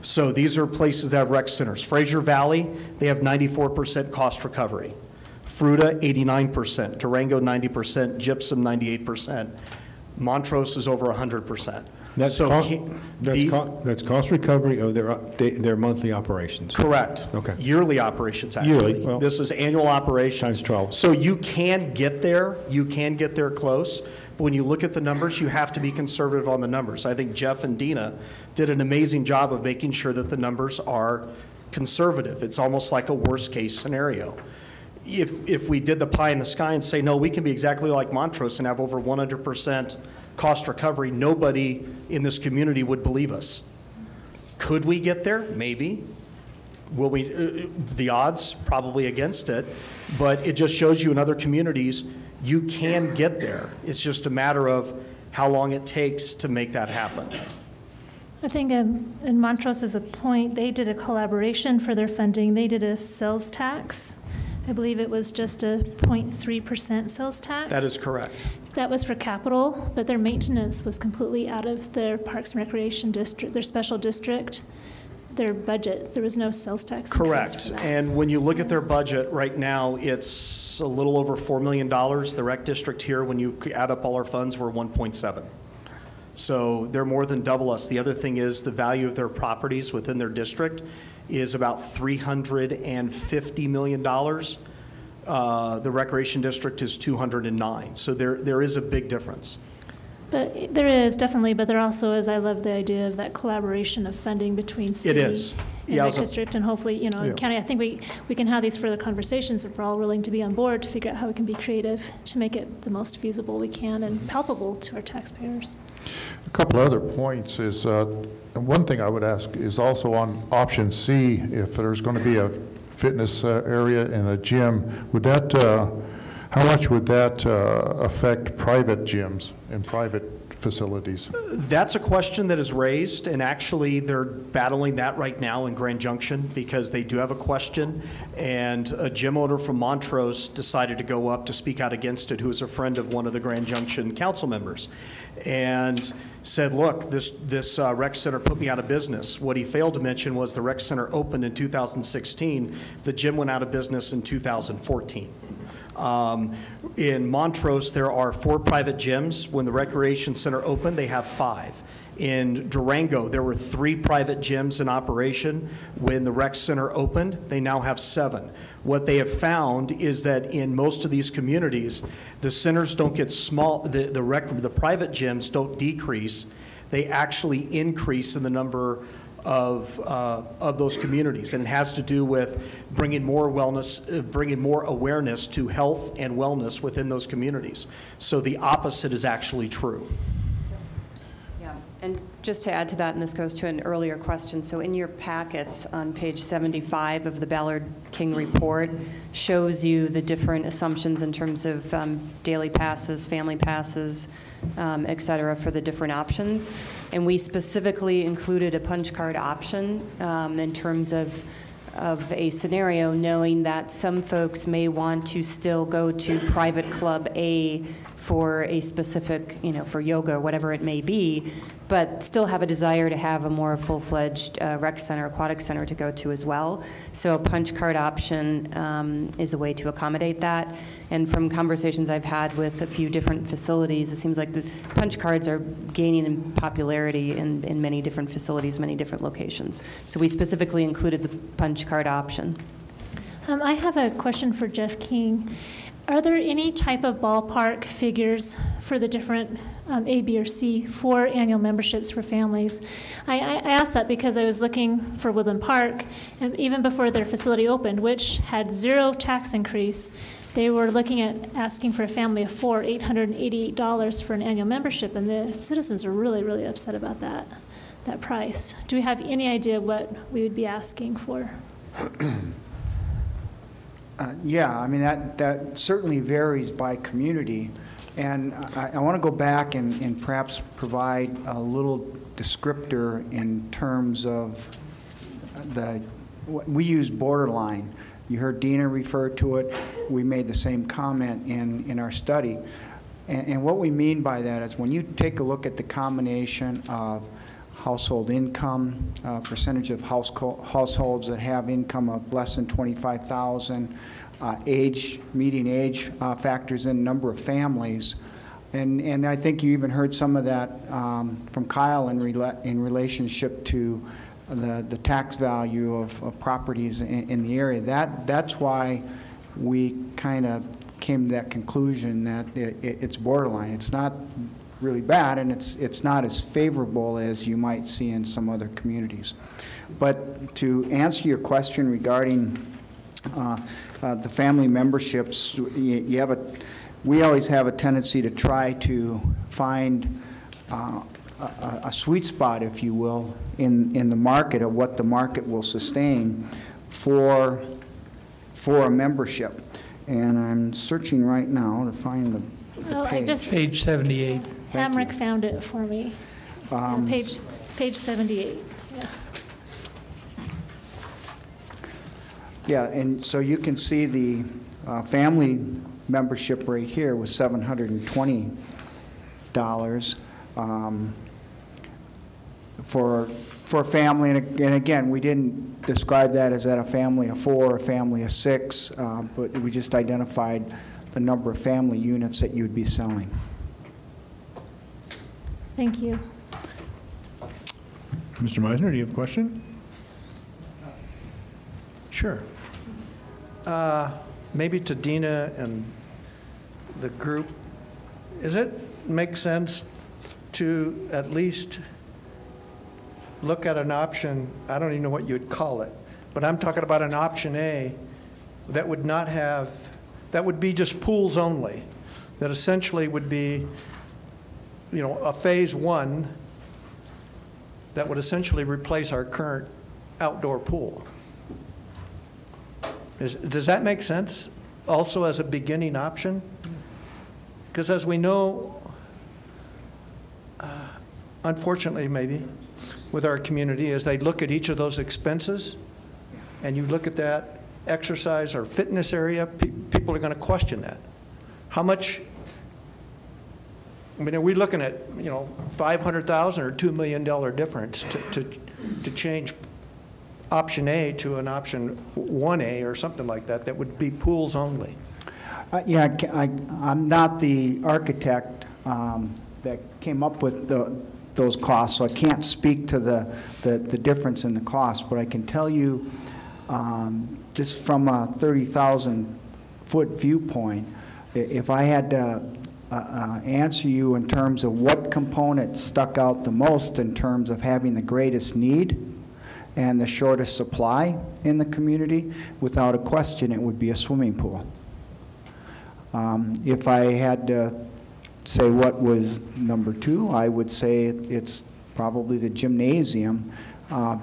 So these are places that have rec centers. Fraser Valley, they have 94% cost recovery. Fruta, 89%, Durango, 90%, Gypsum, 98%. Montrose is over 100%. That's cost recovery of their monthly operations. Correct. Okay. Yearly operations, actually. Yearly, well, this is annual operations. Times 12. So you can get there. You can get there close. But when you look at the numbers, you have to be conservative on the numbers. I think Jeff and Dina did an amazing job of making sure that the numbers are conservative. It's almost like a worst-case scenario. If we did the pie in the sky and say, no, we can be exactly like Montrose and have over 100% cost recovery, nobody in this community would believe us. Could we get there? Maybe. Will we? The odds probably against it, but it just shows you in other communities you can get there. It's just a matter of how long it takes to make that happen. I think in Montrose as a point, they did a collaboration for their funding. They did a sales tax. I believe it was just a 0.3% sales tax. That is correct. That was for capital, but their maintenance was completely out of their Parks and Recreation District, their special district, their budget. There was no sales tax. Correct. And when you look at their budget right now, it's a little over $4 million. The rec district here, when you add up all our funds, we're 1.7. So they're more than double us. The other thing is the value of their properties within their district is about $350 million. The recreation district is 209. So there is a big difference. But there is definitely, but there also is, I love the idea of that collaboration of funding between city and rec district, and hopefully, county. I think we can have these further conversations if we're all willing to be on board to figure out how we can be creative to make it the most feasible we can and palpable to our taxpayers. A couple other points is, one thing I would ask is also on option C, if there's going to be a fitness area and a gym, would that, how much would that affect private gyms and private facilities? That's a question that is raised, and actually they're battling that right now in Grand Junction because they do have a question, and a gym owner from Montrose decided to go up to speak out against it, who is a friend of one of the Grand Junction council members, and said, look, this rec center put me out of business. What he failed to mention was the rec center opened in 2016. The gym went out of business in 2014. In Montrose, there are 4 private gyms. When the recreation center opened, they have 5. In Durango, there were 3 private gyms in operation. When the rec center opened, they now have 7. What they have found is that in most of these communities, the centers don't get small, the private gyms don't decrease. They actually increase in the number of those communities, and it has to do with bringing more wellness, bringing more awareness to health and wellness within those communities. So the opposite is actually true. Yeah, and Just to add to that, and this goes to an earlier question, so in your packets on page 75 of the Ballard King report shows you the different assumptions in terms of daily passes, family passes, et cetera, for the different options. And we specifically included a punch card option in terms of a scenario, knowing that some folks may want to still go to private club A for a specific, for yoga or whatever it may be, but still have a desire to have a more full-fledged rec center, aquatic center to go to as well. So a punch card option is a way to accommodate that. And from conversations I've had with a few different facilities, it seems like the punch cards are gaining in popularity in many different facilities, many different locations. So we specifically included the punch card option. I have a question for Jeff King. Are there any type of ballpark figures for the different A, B, or C for annual memberships for families? I asked that because I was looking for Woodland Park, and even before their facility opened, which had 0 tax increase, they were looking at asking for a family of 4, $888 for an annual membership, and the citizens are really, really upset about that price. Do we have any idea what we would be asking for? Yeah, I mean, that certainly varies by community. And I want to go back and perhaps provide a little descriptor in terms of we use borderline. You heard Dina refer to it. We made the same comment in our study. And what we mean by that is when you take a look at the combination of household income, percentage of households that have income of less than 25,000, median age factors in number of families. And I think you even heard some of that from Kyle in relationship to the tax value of properties in the area. That's why we kind of came to that conclusion that it's borderline. It's not really bad, and it's not as favorable as you might see in some other communities. But to answer your question regarding the family memberships, we always have a tendency to try to find a sweet spot, if you will, in the market of what the market will sustain for a membership. And I'm searching right now to find the page. Page 78. Hamrick found it for me. Page 78. Yeah. Yeah, and so you can see the family membership rate here was $720 for a family. And again, we didn't describe that as at a family of 4 or a family of 6, but we just identified the number of family units that you'd be selling. Thank you. Mr. Meisner, do you have a question? Sure. Maybe to Dina and the group, does it make sense to at least look at an option, I don't even know what you'd call it, but I'm talking about an option A that would not have, that would be just pools only, that essentially would be, a phase 1 that would essentially replace our current outdoor pool. Does that make sense also as a beginning option? Because as we know, unfortunately maybe, with our community, as they look at each of those expenses, and you look at that exercise or fitness area, people are going to question that. How much, are we looking at, $500,000 or $2 million difference to change option A to an option 1A or something like that, that would be pools only? Yeah, I'm not the architect that came up with those costs, so I can't speak to the difference in the cost, but I can tell you just from a 30,000-foot viewpoint, if I had to answer you in terms of what component stuck out the most in terms of having the greatest need and the shortest supply in the community, without a question, it would be a swimming pool. If I had to say what was number 2, I would say it's probably the gymnasium,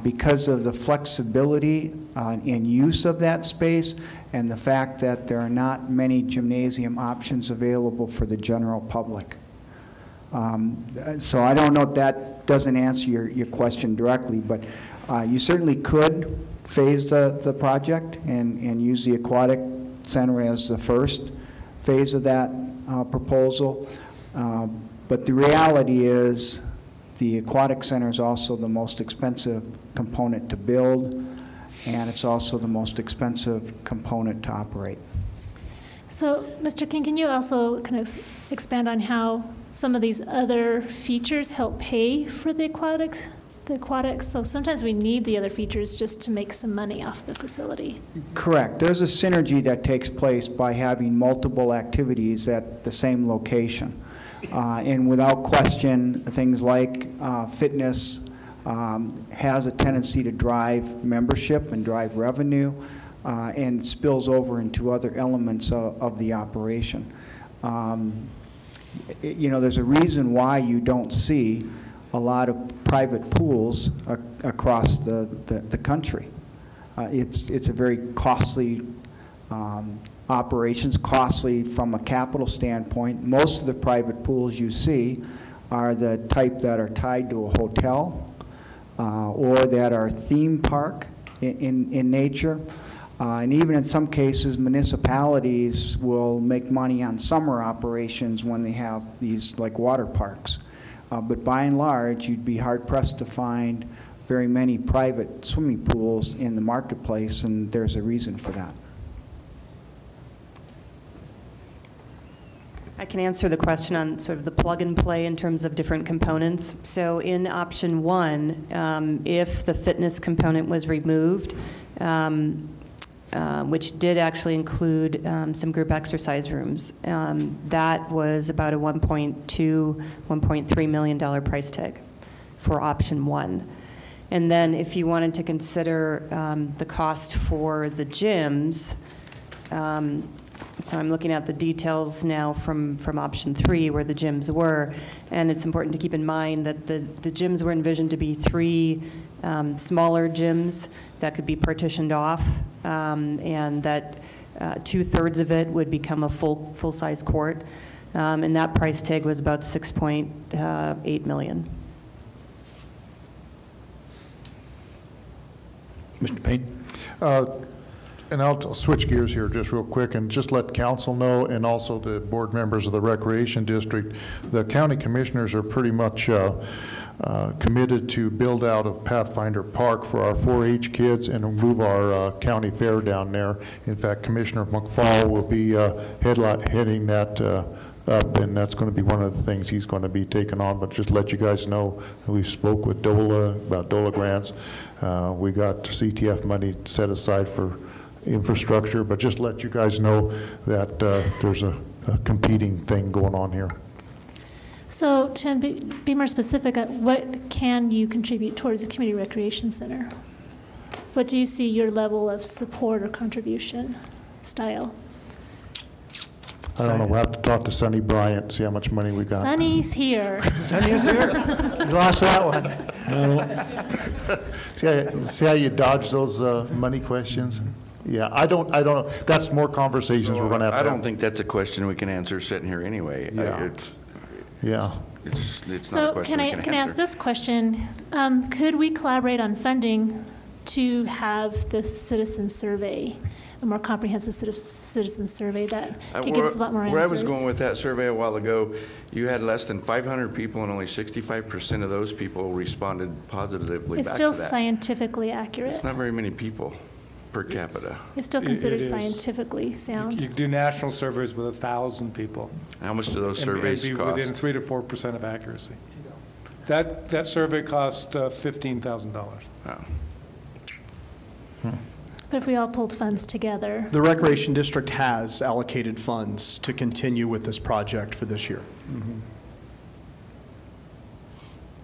because of the flexibility in use of that space and the fact that there are not many gymnasium options available for the general public. So I don't know if that doesn't answer your question directly, but you certainly could phase the project and use the aquatic center as the first phase of that proposal. But the reality is the aquatic center is also the most expensive component to build, and it's also the most expensive component to operate. So, Mr. King, can you also kind of expand on how some of these other features help pay for the aquatics? So sometimes we need the other features just to make some money off the facility. Correct. There's a synergy that takes place by having multiple activities at the same location. And without question, things like fitness has a tendency to drive membership and drive revenue, and spills over into other elements of the operation. You know, there's a reason why you don't see a lot of private pools across the country. It's a very costly operations, costly from a capital standpoint. Most of the private pools you see are the type that are tied to a hotel or that are theme park in nature. And even in some cases, municipalities will make money on summer operations when they have these like water parks. But by and large, you'd be hard-pressed to find very many private swimming pools in the marketplace, and there's a reason for that. I can answer the question on sort of the plug and play in terms of different components. So in option one, if the fitness component was removed, which did actually include some group exercise rooms, that was about a $1.3 million price tag for option one. And then if you wanted to consider the cost for the gyms, so I'm looking at the details now from option three where the gyms were, and it's important to keep in mind that the gyms were envisioned to be 3 smaller gyms that could be partitioned off, and that 2/3 of it would become a full-size court, and that price tag was about $6.8 million. Mr. Payne? And I'll switch gears here just real quick and just let council know, and also the board members of the Recreation District, the county commissioners are pretty much committed to build out of Pathfinder Park for our 4-H kids and move our county fair down there. In fact, Commissioner McFall will be heading that up, and that's going to be one of the things he's going to be taking on. But just let you guys know, we spoke with DOLA about DOLA grants. We got CTF money set aside for infrastructure, but just let you guys know that there's a competing thing going on here. So, Tim, be more specific. What can you contribute towards the community recreation center? What do you see your level of support or contribution style? I don't know, we'll have to talk to Sonny Bryant, see how much money we got. Sonny's here. Sonny's here. You lost that one. See how you dodge those money questions? Yeah, I don't know. That's more conversations we're going to have to I have. don't think that's a question we can answer sitting here anyway. Yeah. It's So not a question we can I ask this question? Could we collaborate on funding to have this citizen survey, a more comprehensive citizen survey that could give us a lot more answers? Where I was going with that survey a while ago, you had less than 500 people, and only 65% of those people responded positively It's back still to that. scientifically accurate. It's not very many people per capita. It's still considered It is. scientifically sound. You do national surveys with 1,000 people. How much do those and surveys be cost? within 3 to 4% of accuracy. That survey cost $15,000. Oh. But if we all pulled funds together, The Recreation District has allocated funds to continue with this project for this year.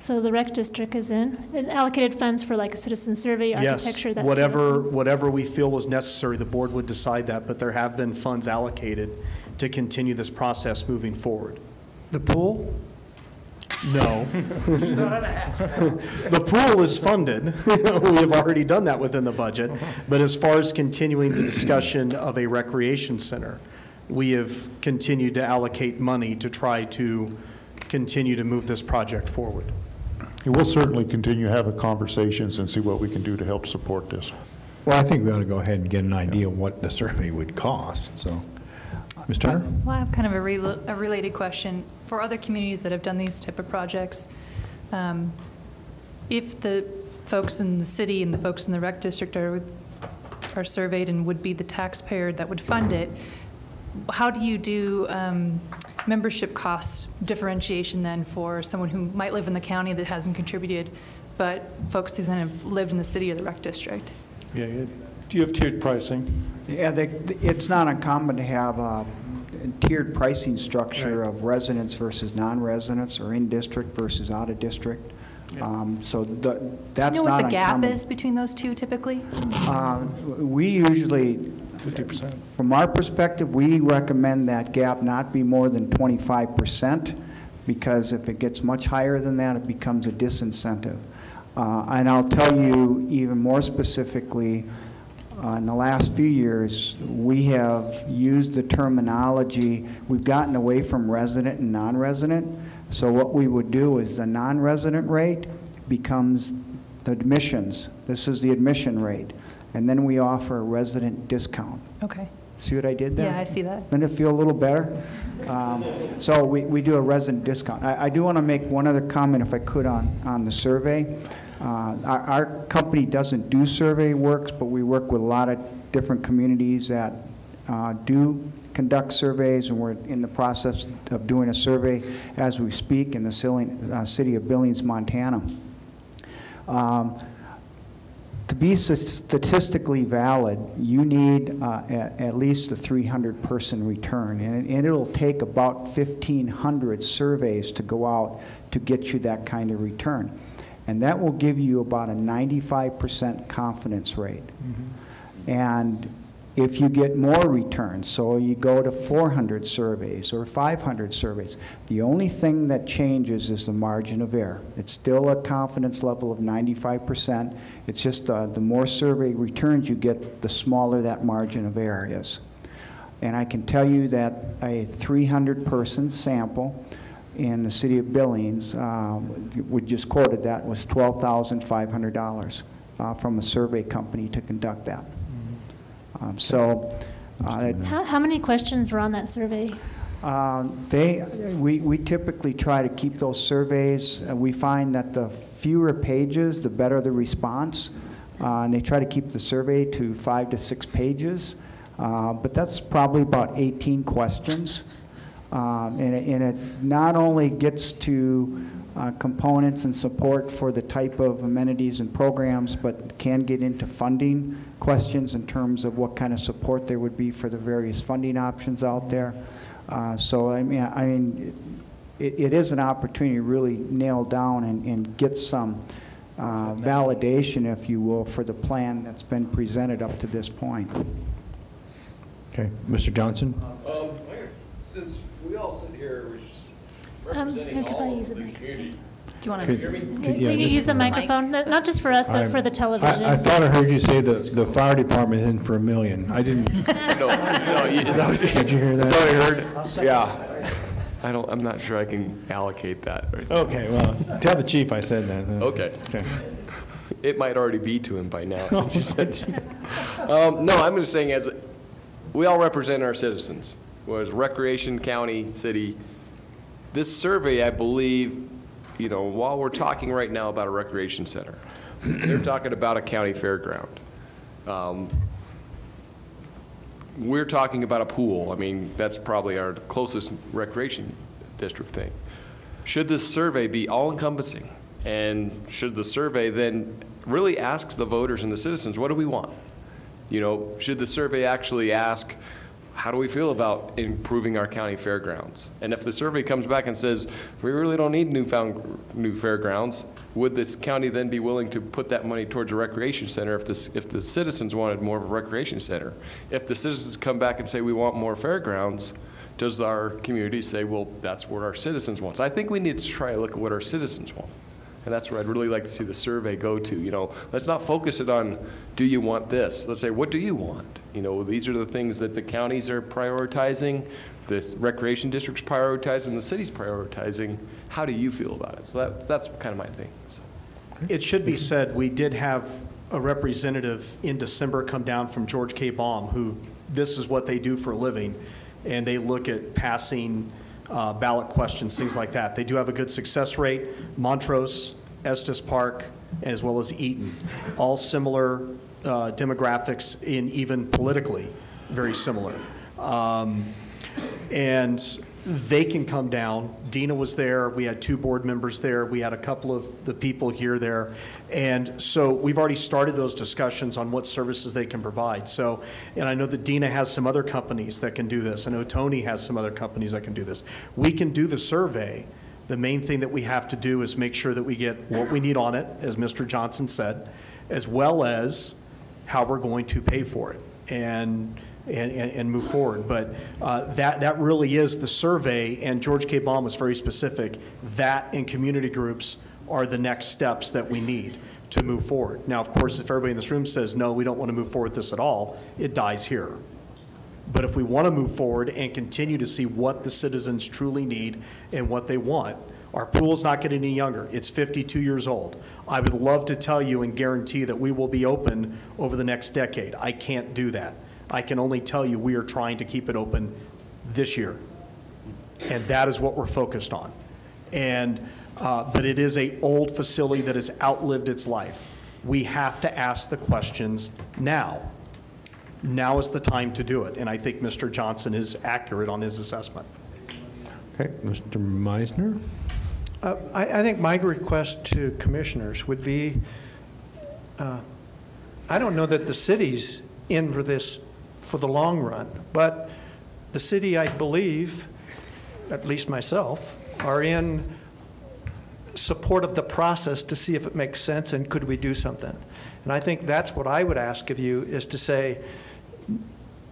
so the rec district is in, and allocated funds for like a citizen survey, architecture, Yes, that sort of thing? whatever we feel is necessary, the board would decide that, but there have been funds allocated to continue this process moving forward. The pool? No. The pool is funded. We have already done that within the budget. But as far as continuing the discussion of a recreation center, we have continued to allocate money to try to continue to move this project forward. We'll certainly continue having conversations and see what we can do to help support this. Well, I think we ought to go ahead and get an idea of what the survey would cost, so. Ms. Turner? Well, I have kind of a related question. For other communities that have done these type of projects, if the folks in the city and the folks in the rec district are surveyed and would be the taxpayer that would fund it, how do you do membership cost differentiation then for someone who might live in the county that hasn't contributed, but folks who then have lived in the city or the rec district? Yeah, do you have tiered pricing? Yeah, it's not uncommon to have a tiered pricing structure of residents versus non-residents, or in-district versus out-of-district. So that's not uncommon. Do you know what the gap is between those two typically? We usually, 50%. From our perspective, we recommend that gap not be more than 25%, because if it gets much higher than that, it becomes a disincentive. And I'll tell you even more specifically, in the last few years, we have used the terminology, we've gotten away from resident and non-resident. So what we would do is the non-resident rate becomes the admissions. This is the admission rate. And then we offer a resident discount. Okay. See what I did there? Yeah, I see that. Doesn't it feel a little better? So we do a resident discount. I do want to make one other comment, if I could, on the survey. Our company doesn't do survey works, but we work with a lot of different communities that do conduct surveys, and we're in the process of doing a survey as we speak in the city of Billings, Montana. To be statistically valid, you need at least a 300-person return, and it'll take about 1,500 surveys to go out to get you that kind of return. And that will give you about a 95% confidence rate. Mm-hmm. And if you get more returns, so you go to 400 surveys or 500 surveys, the only thing that changes is the margin of error. It's still a confidence level of 95%. It's just the more survey returns you get, the smaller that margin of error is. And I can tell you that a 300-person sample in the city of Billings, we just quoted that, was $12,500 from a survey company to conduct that. How many questions were on that survey? We typically try to keep those surveys. We find that the fewer pages, the better the response. And they try to keep the survey to 5 to 6 pages. But that's probably about 18 questions. And it not only gets to components and support for the type of amenities and programs, but can get into funding questions in terms of what kind of support there would be for the various funding options out there. So I mean, it is an opportunity to really nail down and get some validation, if you will, for the plan that's been presented up to this point. Okay, Mr. Johnson. Since we all sit here representing all of the community. Do you want to hear me? We can use the microphone, not just for us, but for the television. I thought I heard you say the fire department in for $1 million. I didn't. Did you hear that? Is that what I heard? Yeah. I'm not sure I can allocate that. Right now. Okay, well, tell the chief I said that. Okay. It might already be to him by now, since you said. No, I'm just saying, as we all represent our citizens, whether it's recreation, county, city. This survey, I believe, while we're talking right now about a recreation center, they're talking about a county fairground. We're talking about a pool. I mean, that's probably our closest recreation district thing. Should this survey be all-encompassing? And should the survey then really ask the voters and the citizens, what do we want? Should the survey actually ask, how do we feel about improving our county fairgrounds? And if the survey comes back and says, we really don't need new fairgrounds, would this county then be willing to put that money towards a recreation center if the citizens wanted more of a recreation center? If the citizens come back and say, we want more fairgrounds, does our community say, well, that's what our citizens want? So I think we need to try to look at what our citizens want. And that's where I'd really like to see the survey go to. You know, let's not focus it on, do you want this? Let's say, what do you want? You know, these are the things that the counties are prioritizing, the recreation district's prioritizing, the city's prioritizing. How do you feel about it? So that's kind of my thing. So. It should be said, we did have a representative in December come down from George K. Baum, who this is what they do for a living, and they look at passing ballot questions, things like that. They do have a good success rate. Montrose, Estes Park, as well as Eaton, all similar demographics, in even politically very similar. And they can come down. Dina was there. We had 2 board members there. We had a couple of the people here there. And so we've already started those discussions on what services they can provide. So, and I know that Dina has some other companies that can do this. I know Tony has some other companies that can do this. We can do the survey. The main thing that we have to do is make sure that we get what we need on it, as Mr. Johnson said, as well as how we're going to pay for it and move forward. But that really is the survey, and George K. Baum was very specific. That and community groups are the next steps that we need to move forward. Now, of course, if everybody in this room says, no, we don't want to move forward with this at all, it dies here. But if we want to move forward and continue to see what the citizens truly need and what they want, our pool's not getting any younger. It's 52 years old. I would love to tell you and guarantee that we will be open over the next decade. I can't do that. I can only tell you we are trying to keep it open this year. And that is what we're focused on. And, but it is an old facility that has outlived its life. We have to ask the questions now. Now is the time to do it. And I think Mr. Johnson is accurate on his assessment. Okay, Mr. Meisner? I think my request to commissioners would be, I don't know that the city's in for this for the long run, but the city, I believe, at least myself, are in support of the process to see if it makes sense and could we do something. And I think that's what I would ask of you, is to say,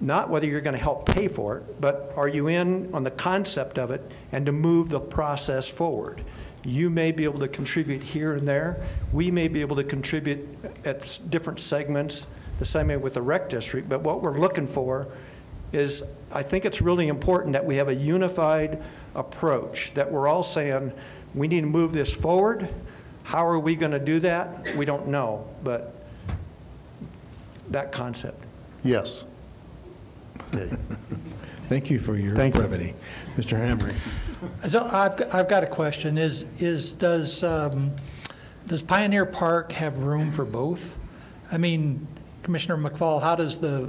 not whether you're going to help pay for it, but are you in on the concept of it and to move the process forward. You may be able to contribute here and there. We may be able to contribute at different segments, the same way with the rec district. But what we're looking for is, I think it's really important that we have a unified approach, that we're all saying, we need to move this forward. How are we going to do that? We don't know, but that concept. Yes. Okay. Thank you for your brevity. Mr. Hamrick. So I've got a question. Does Pioneer Park have room for both? I mean, Commissioner McFall, how does the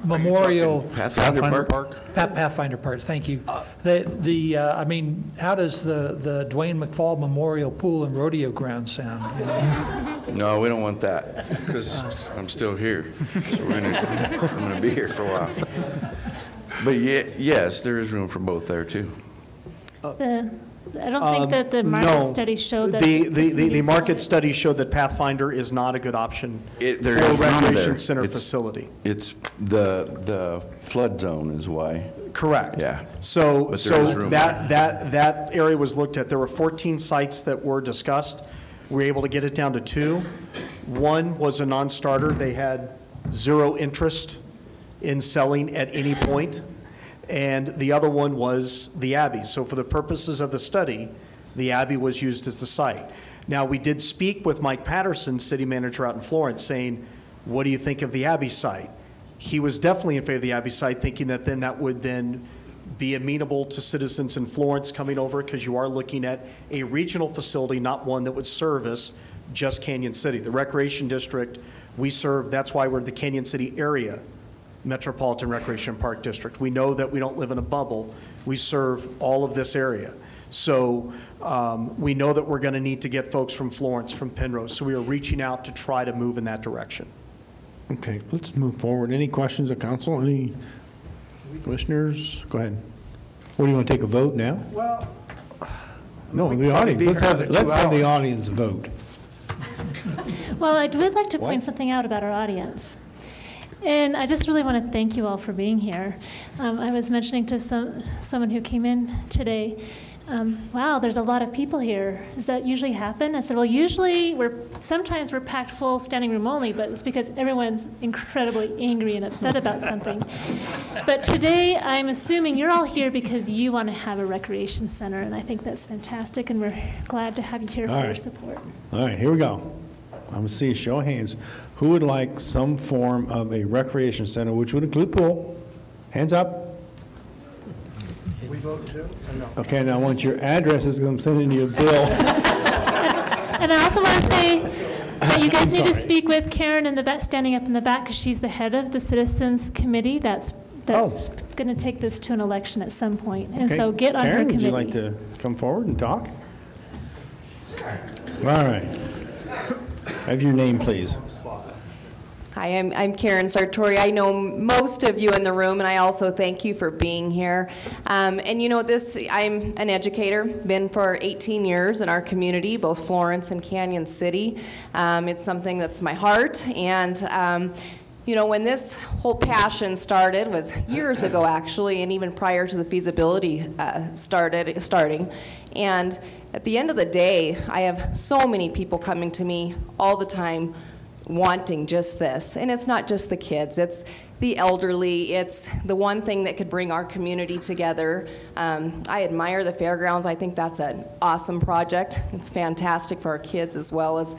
memorial Pathfinder Park? Pathfinder Park, thank you. I mean, how does the Dwayne McFall Memorial Pool and Rodeo Ground sound? You know? No, we don't want that, because I'm still here. So I'm going to be here for a while. But yes, there is room for both there, too. I don't think that the market studies showed that. The market studies showed that Pathfinder is not a good option for a recreation center facility. It's the flood zone is why. Correct. Yeah. So that area was looked at. There were 14 sites that were discussed. We were able to get it down to 2. One was a non-starter. They had 0 interest in selling at any point. And the other one was the Abbey. So for the purposes of the study, the Abbey was used as the site. Now, we did speak with Mike Patterson, city manager out in Florence, saying, what do you think of the Abbey site? He was definitely in favor of the Abbey site, thinking that then that would then be amenable to citizens in Florence coming over, because you are looking at a regional facility, not one that would service just Canyon City. The Recreation District, we serve, that's why we're the Canyon City area Metropolitan Recreation Park District. We know that we don't live in a bubble. We serve all of this area. So we know that we're going to need to get folks from Florence, from Penrose. So we are reaching out to try to move in that direction. Okay, let's move forward. Any questions of council? Any commissioners? Go ahead. What, do you want to take a vote now? Well, no, the audience. Let's have the audience vote. Well, I would like to point something out about our audience. And I just really want to thank you all for being here. I was mentioning to someone who came in today, wow, there's a lot of people here. Does that usually happen? I said, well, usually sometimes we're packed full, standing room only, but it's because everyone's incredibly angry and upset about something. But today, I'm assuming you're all here because you want to have a recreation center, and I think that's fantastic, and we're glad to have you here for your support. All right, here we go. I'm going to see a show of hands. Who would like some form of a recreation center, which would include pool? Hands up. We vote too? Or no? Okay, now once your address is, I'm sending you a bill. And I also want to say that you guys need to speak with Karen in the back, standing up in the back, because she's the head of the Citizens Committee that's going to take this to an election at some point. And Okay. so get on Karen, her committee. would you like to come forward and talk? Sure. All right. Have your name, please. Hi, I'm Karen Sartori. I know most of you in the room, and I also thank you for being here. And you know, I'm an educator, been for 18 years in our community, both Florence and Canyon City. It's something that's my heart, and you know, when this whole passion started was years ago, actually, and even prior to the feasibility starting. And at the end of the day, I have so many people coming to me all the time wanting just this. And it's not just the kids, it's the elderly, it's the one thing that could bring our community together. I admire the fairgrounds. I think that's an awesome project. It's fantastic for our kids as well as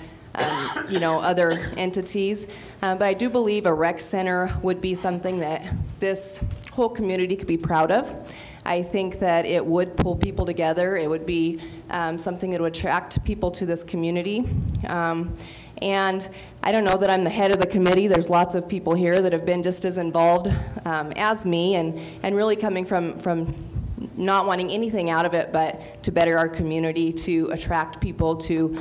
you know, other entities. But I do believe a rec center would be something that this whole community could be proud of. I think that it would pull people together. It would be something that would attract people to this community. And I don't know that I'm the head of the committee. There's lots of people here that have been just as involved as me, and really coming from not wanting anything out of it but to better our community, to attract people, to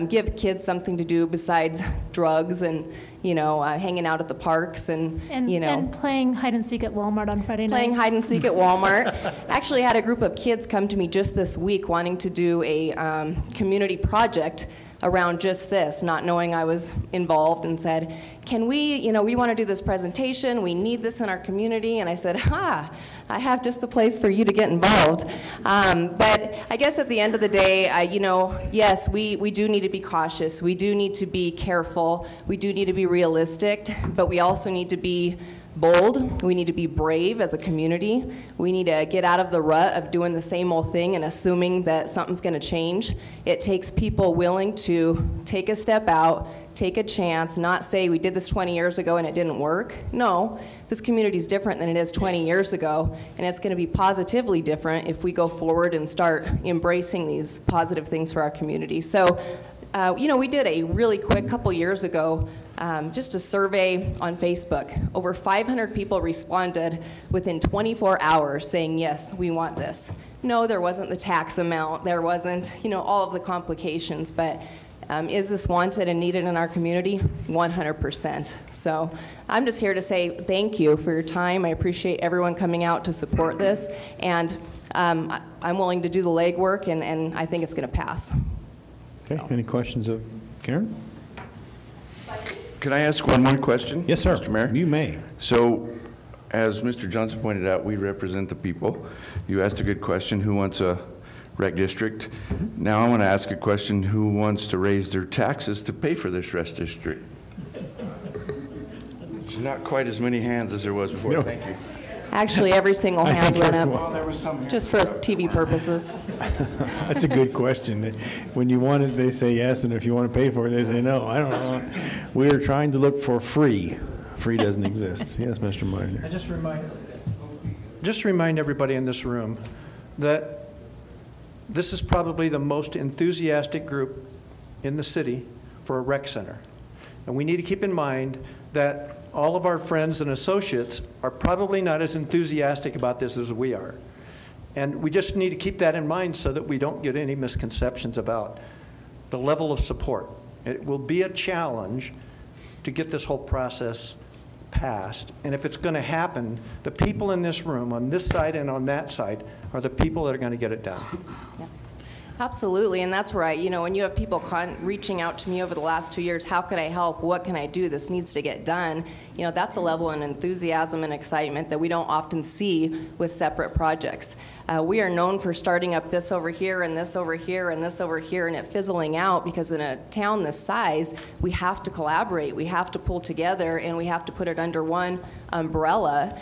give kids something to do besides drugs and, you know, hanging out at the parks and you know. And playing hide and seek at Walmart on Friday night. Playing hide and seek at Walmart. Actually had a group of kids come to me just this week wanting to do a community project around just this, not knowing I was involved, and said, can we, you know, we want to do this presentation, we need this in our community. And I said, I have just the place for you to get involved. But I guess at the end of the day, you know, yes, we do need to be cautious, we do need to be careful, we do need to be realistic, but we also need to be bold. We need to be brave as a community. We need to get out of the rut of doing the same old thing and assuming that something's going to change. It takes people willing to take a step out, take a chance, not say we did this 20 years ago and it didn't work. No, this community is different than it is 20 years ago, and it's going to be positively different if we go forward and start embracing these positive things for our community. So, you know, we did a really quick couple years ago, just a survey on Facebook. Over 500 people responded within 24 hours saying, yes, we want this. No, there wasn't the tax amount, there wasn't, you know, all of the complications, but is this wanted and needed in our community? 100%. So I'm just here to say thank you for your time. I appreciate everyone coming out to support this, and I'm willing to do the legwork, and I think it's going to pass. Okay, So. any questions of Karen? Can I ask one more question? Yes, sir. Mr. Mayor? You may. So, as Mr. Johnson pointed out, we represent the people. You asked a good question, who wants a rec district? Now I want to ask a question, who wants to raise their taxes to pay for this rec district? There's not quite as many hands as there was before. No. Thank you. Actually, every single hand went up, There was some here. just for TV purposes. That's a good question. When you want it, they say yes, and if you want to pay for it, they say no. I don't know. We are trying to look for free. Free doesn't exist. Yes, Mr. Meyer. I just remind everybody in this room that this is probably the most enthusiastic group in the city for a rec center. And we need to keep in mind that all of our friends and associates are probably not as enthusiastic about this as we are. And we just need to keep that in mind so that we don't get any misconceptions about the level of support. It will be a challenge to get this whole process passed. And if it's going to happen, the people in this room, on this side and on that side, are the people that are going to get it done. Yeah. Absolutely, and that's right. When you have people reaching out to me over the last 2 years, how can I help? What can I do? This needs to get done. That's a level of enthusiasm and excitement that we don't often see with separate projects. We are known for starting up this over here and this over here and this over here and it fizzling out, because in a town this size, we have to collaborate, we have to pull together, and we have to put it under one umbrella.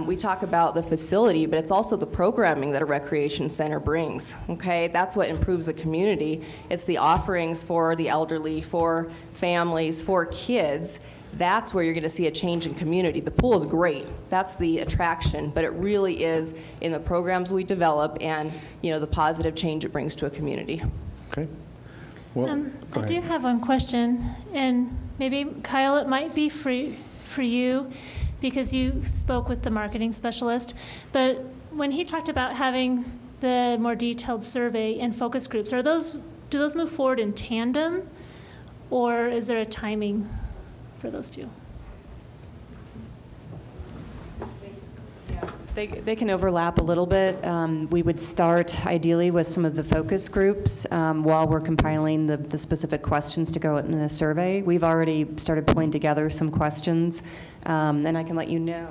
We talk about the facility, but it's also the programming that a recreation center brings, okay? That's what improves a community. It's the offerings for the elderly, for families, for kids. That's where you're going to see a change in community. The pool is great. That's the attraction, but it really is in the programs we develop and, the positive change it brings to a community. Okay. Well, go I ahead. do have one question, and maybe, Kyle, it might be for you, because you spoke with the marketing specialist, but when he talked about having the more detailed survey and focus groups, do those move forward in tandem, or is there a timing for those two? They can overlap a little bit. We would start ideally with some of the focus groups while we're compiling the specific questions to go in a survey. We've already started pulling together some questions, and I can let you know.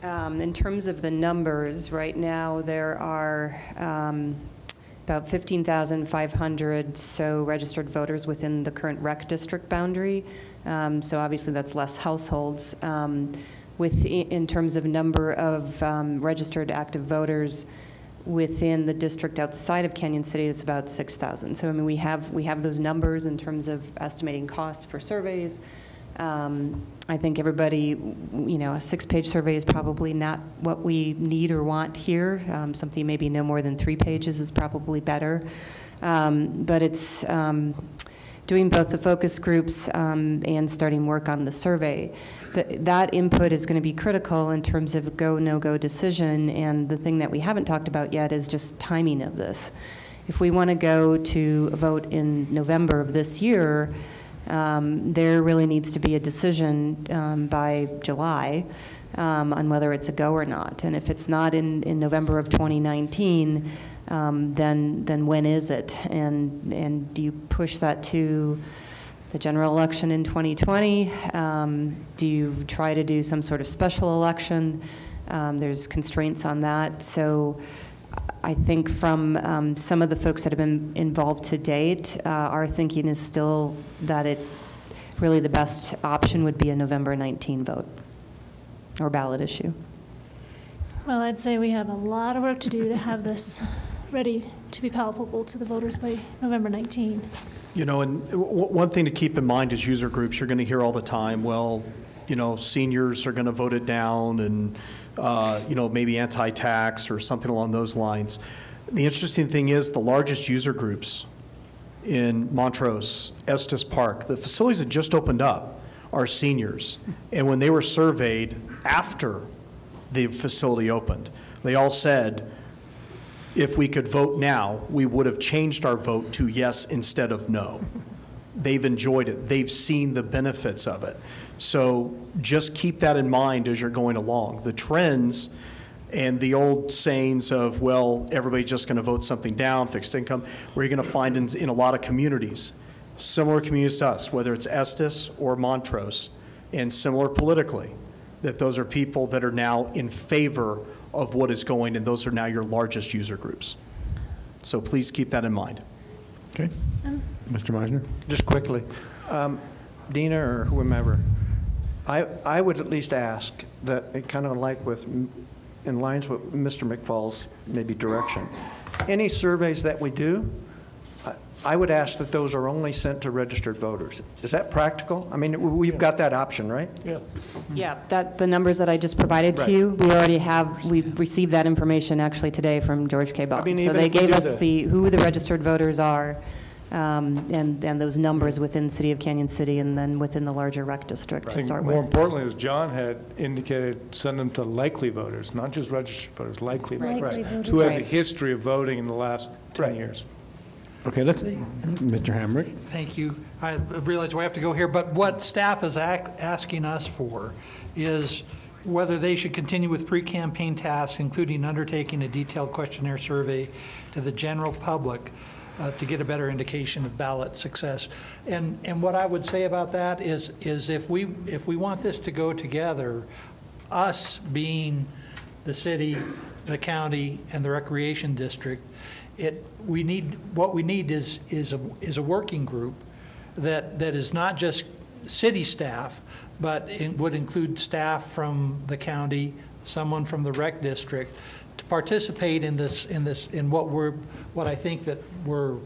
In terms of the numbers, right now there are about 15,500 registered voters within the current rec district boundary. So obviously that's less households. In terms of number of registered active voters within the district outside of Canyon City, it's about 6,000. So we have those numbers in terms of estimating costs for surveys. I think everybody, a 6-page survey is probably not what we need or want here. Something maybe no more than 3 pages is probably better. But it's doing both the focus groups and starting work on the survey. That input is going to be critical in terms of go, no-go decision, and the thing that we haven't talked about yet is just timing of this. If we want to go to a vote in November of this year, there really needs to be a decision by July on whether it's a go or not. And if it's not in November of 2019, then when is it? And do you push that to the general election in 2020? Do you try to do some sort of special election? There's constraints on that. So I think from some of the folks that have been involved to date, our thinking is still that really the best option would be a November 19 vote or ballot issue. Well, I'd say we have a lot of work to do to have this ready to be palpable to the voters by November 19. And one thing to keep in mind is user groups. You're going to hear all the time, well, seniors are going to vote it down, and maybe anti-tax or something along those lines. The interesting thing is the largest user groups in Montrose, Estes Park, the facilities that just opened up are seniors. And when they were surveyed after the facility opened, they all said, if we could vote now, we would have changed our vote to yes instead of no. They've enjoyed it. They've seen the benefits of it. So just keep that in mind as you're going along. The trends and the old sayings of, well, everybody's just going to vote something down, fixed income, where you're going to find in a lot of communities, similar communities to us, whether it's Estes or Montrose, and similar politically, that those are people that are now in favor of what is going, and those are now your largest user groups. So please keep that in mind. Okay. Mr. Meisner? Just quickly, Dina or whomever, I would at least ask that, it kind of like in lines with Mr. McFall's maybe direction, any surveys that we do, I would ask that those are only sent to registered voters. Is that practical? I mean, we've got that option, right? Yeah. Yeah, the numbers that I just provided to you, we've received that information actually today from George K. Bond. So they gave us who the registered voters are, and those numbers within the city of Canyon City and then within the larger rec district to start with. More importantly, as John had indicated, send them to likely voters, not just registered voters, likely voters, who has a history of voting in the last 10 years. Okay, Mr. Hamrick. Thank you. I realize we have to go here, but what staff is asking us for is whether they should continue with pre-campaign tasks, including undertaking a detailed questionnaire survey to the general public to get a better indication of ballot success. And what I would say about that is if we want this to go together, us being the city, the county, and the recreation district, what we need is a working group that is not just city staff, but it would include staff from the county, someone from the rec district, to participate in what I think that we're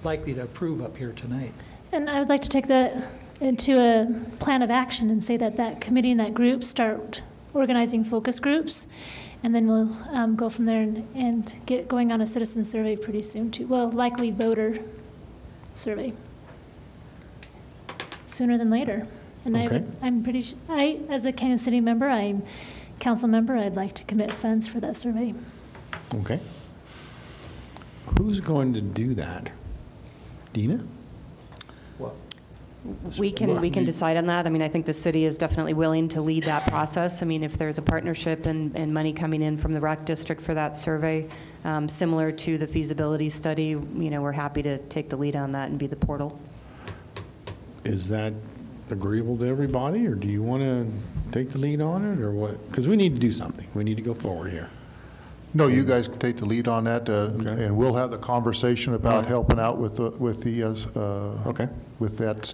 likely to approve up here tonight. And I would like to take that into a plan of action and say that committee and that group start organizing focus groups, and then we'll go from there and get going on a citizen survey pretty soon too. Well, likely voter survey. Sooner than later. And Okay. As a Canyon City member, I'm council member, I'd like to commit funds for that survey. Okay. Who's going to do that? Dina? We can decide on that. I mean, I think the city is definitely willing to lead that process. I mean, if there's a partnership and money coming in from the rec district for that survey, similar to the feasibility study, we're happy to take the lead on that and be the portal. Is that agreeable to everybody, or do you want to take the lead on it, or what? Because we need to do something. We need to go forward here. No, you guys can take the lead on that, and we'll have the conversation about helping out with that.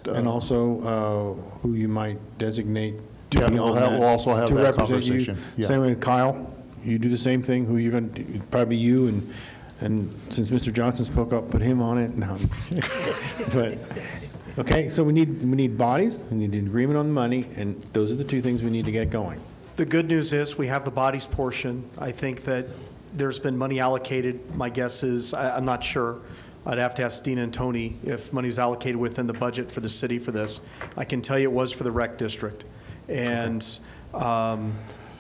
And also who you might designate to Yeah, be on that. we'll also have to that represent you. conversation. Yeah. Same way with Kyle. You do the same thing. Who you're going to? Probably you, and since Mr. Johnson spoke up, put him on it. No, but. Okay, so we need bodies, we need an agreement on the money, and those are the two things we need to get going. The good news is we have the bodies portion. I think that there's been money allocated. My guess is, I'm not sure. I'd have to ask Dina and Tony if money was allocated within the budget for the city for this. I can tell you it was for the rec district. And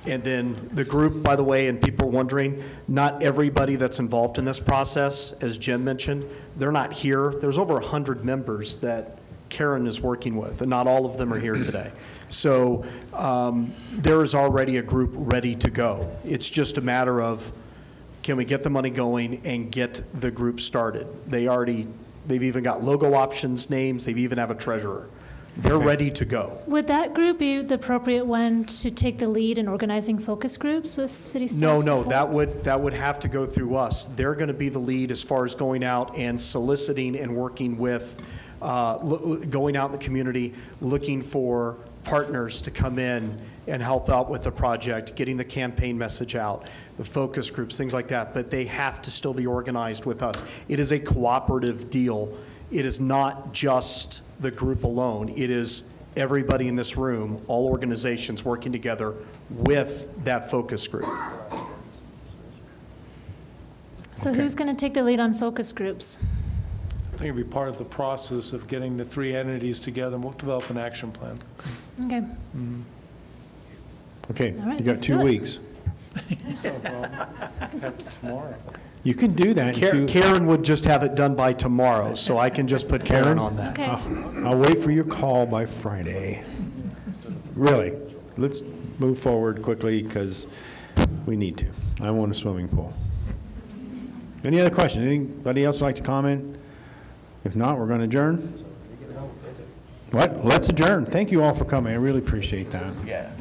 then the group, by the way, and people are wondering, not everybody that's involved in this process, as Jim mentioned, they're not here. There's over 100 members that Karen is working with, and not all of them are here today. So there is already a group ready to go. It's just a matter of, can we get the money going and get the group started? They've even got logo options, names, they even have a treasurer. They're ready to go. Would that group be the appropriate one to take the lead in organizing focus groups with city staff? No, that would have to go through us. They're going to be the lead as far as going out and soliciting and working with, going out in the community, looking for partners to come in and help out with the project, getting the campaign message out, the focus groups, things like that. But they have to still be organized with us. It is a cooperative deal. It is not just the group alone. It is everybody in this room, all organizations working together with that focus group. So who's going to take the lead on focus groups? I think it'd be part of the process of getting the three entities together, and we'll develop an action plan. Okay. Mm-hmm. Okay, All right, you got let's 2 do it. weeks. After tomorrow. You can do that. Karen would just have it done by tomorrow, so I can just put Karen on that. Okay. I'll wait for your call by Friday. Really, let's move forward quickly because we need to. I want a swimming pool. Any other questions? Anybody else like to comment? If not, we're going to adjourn. What? Let's adjourn. Thank you all for coming. I really appreciate that. Yeah.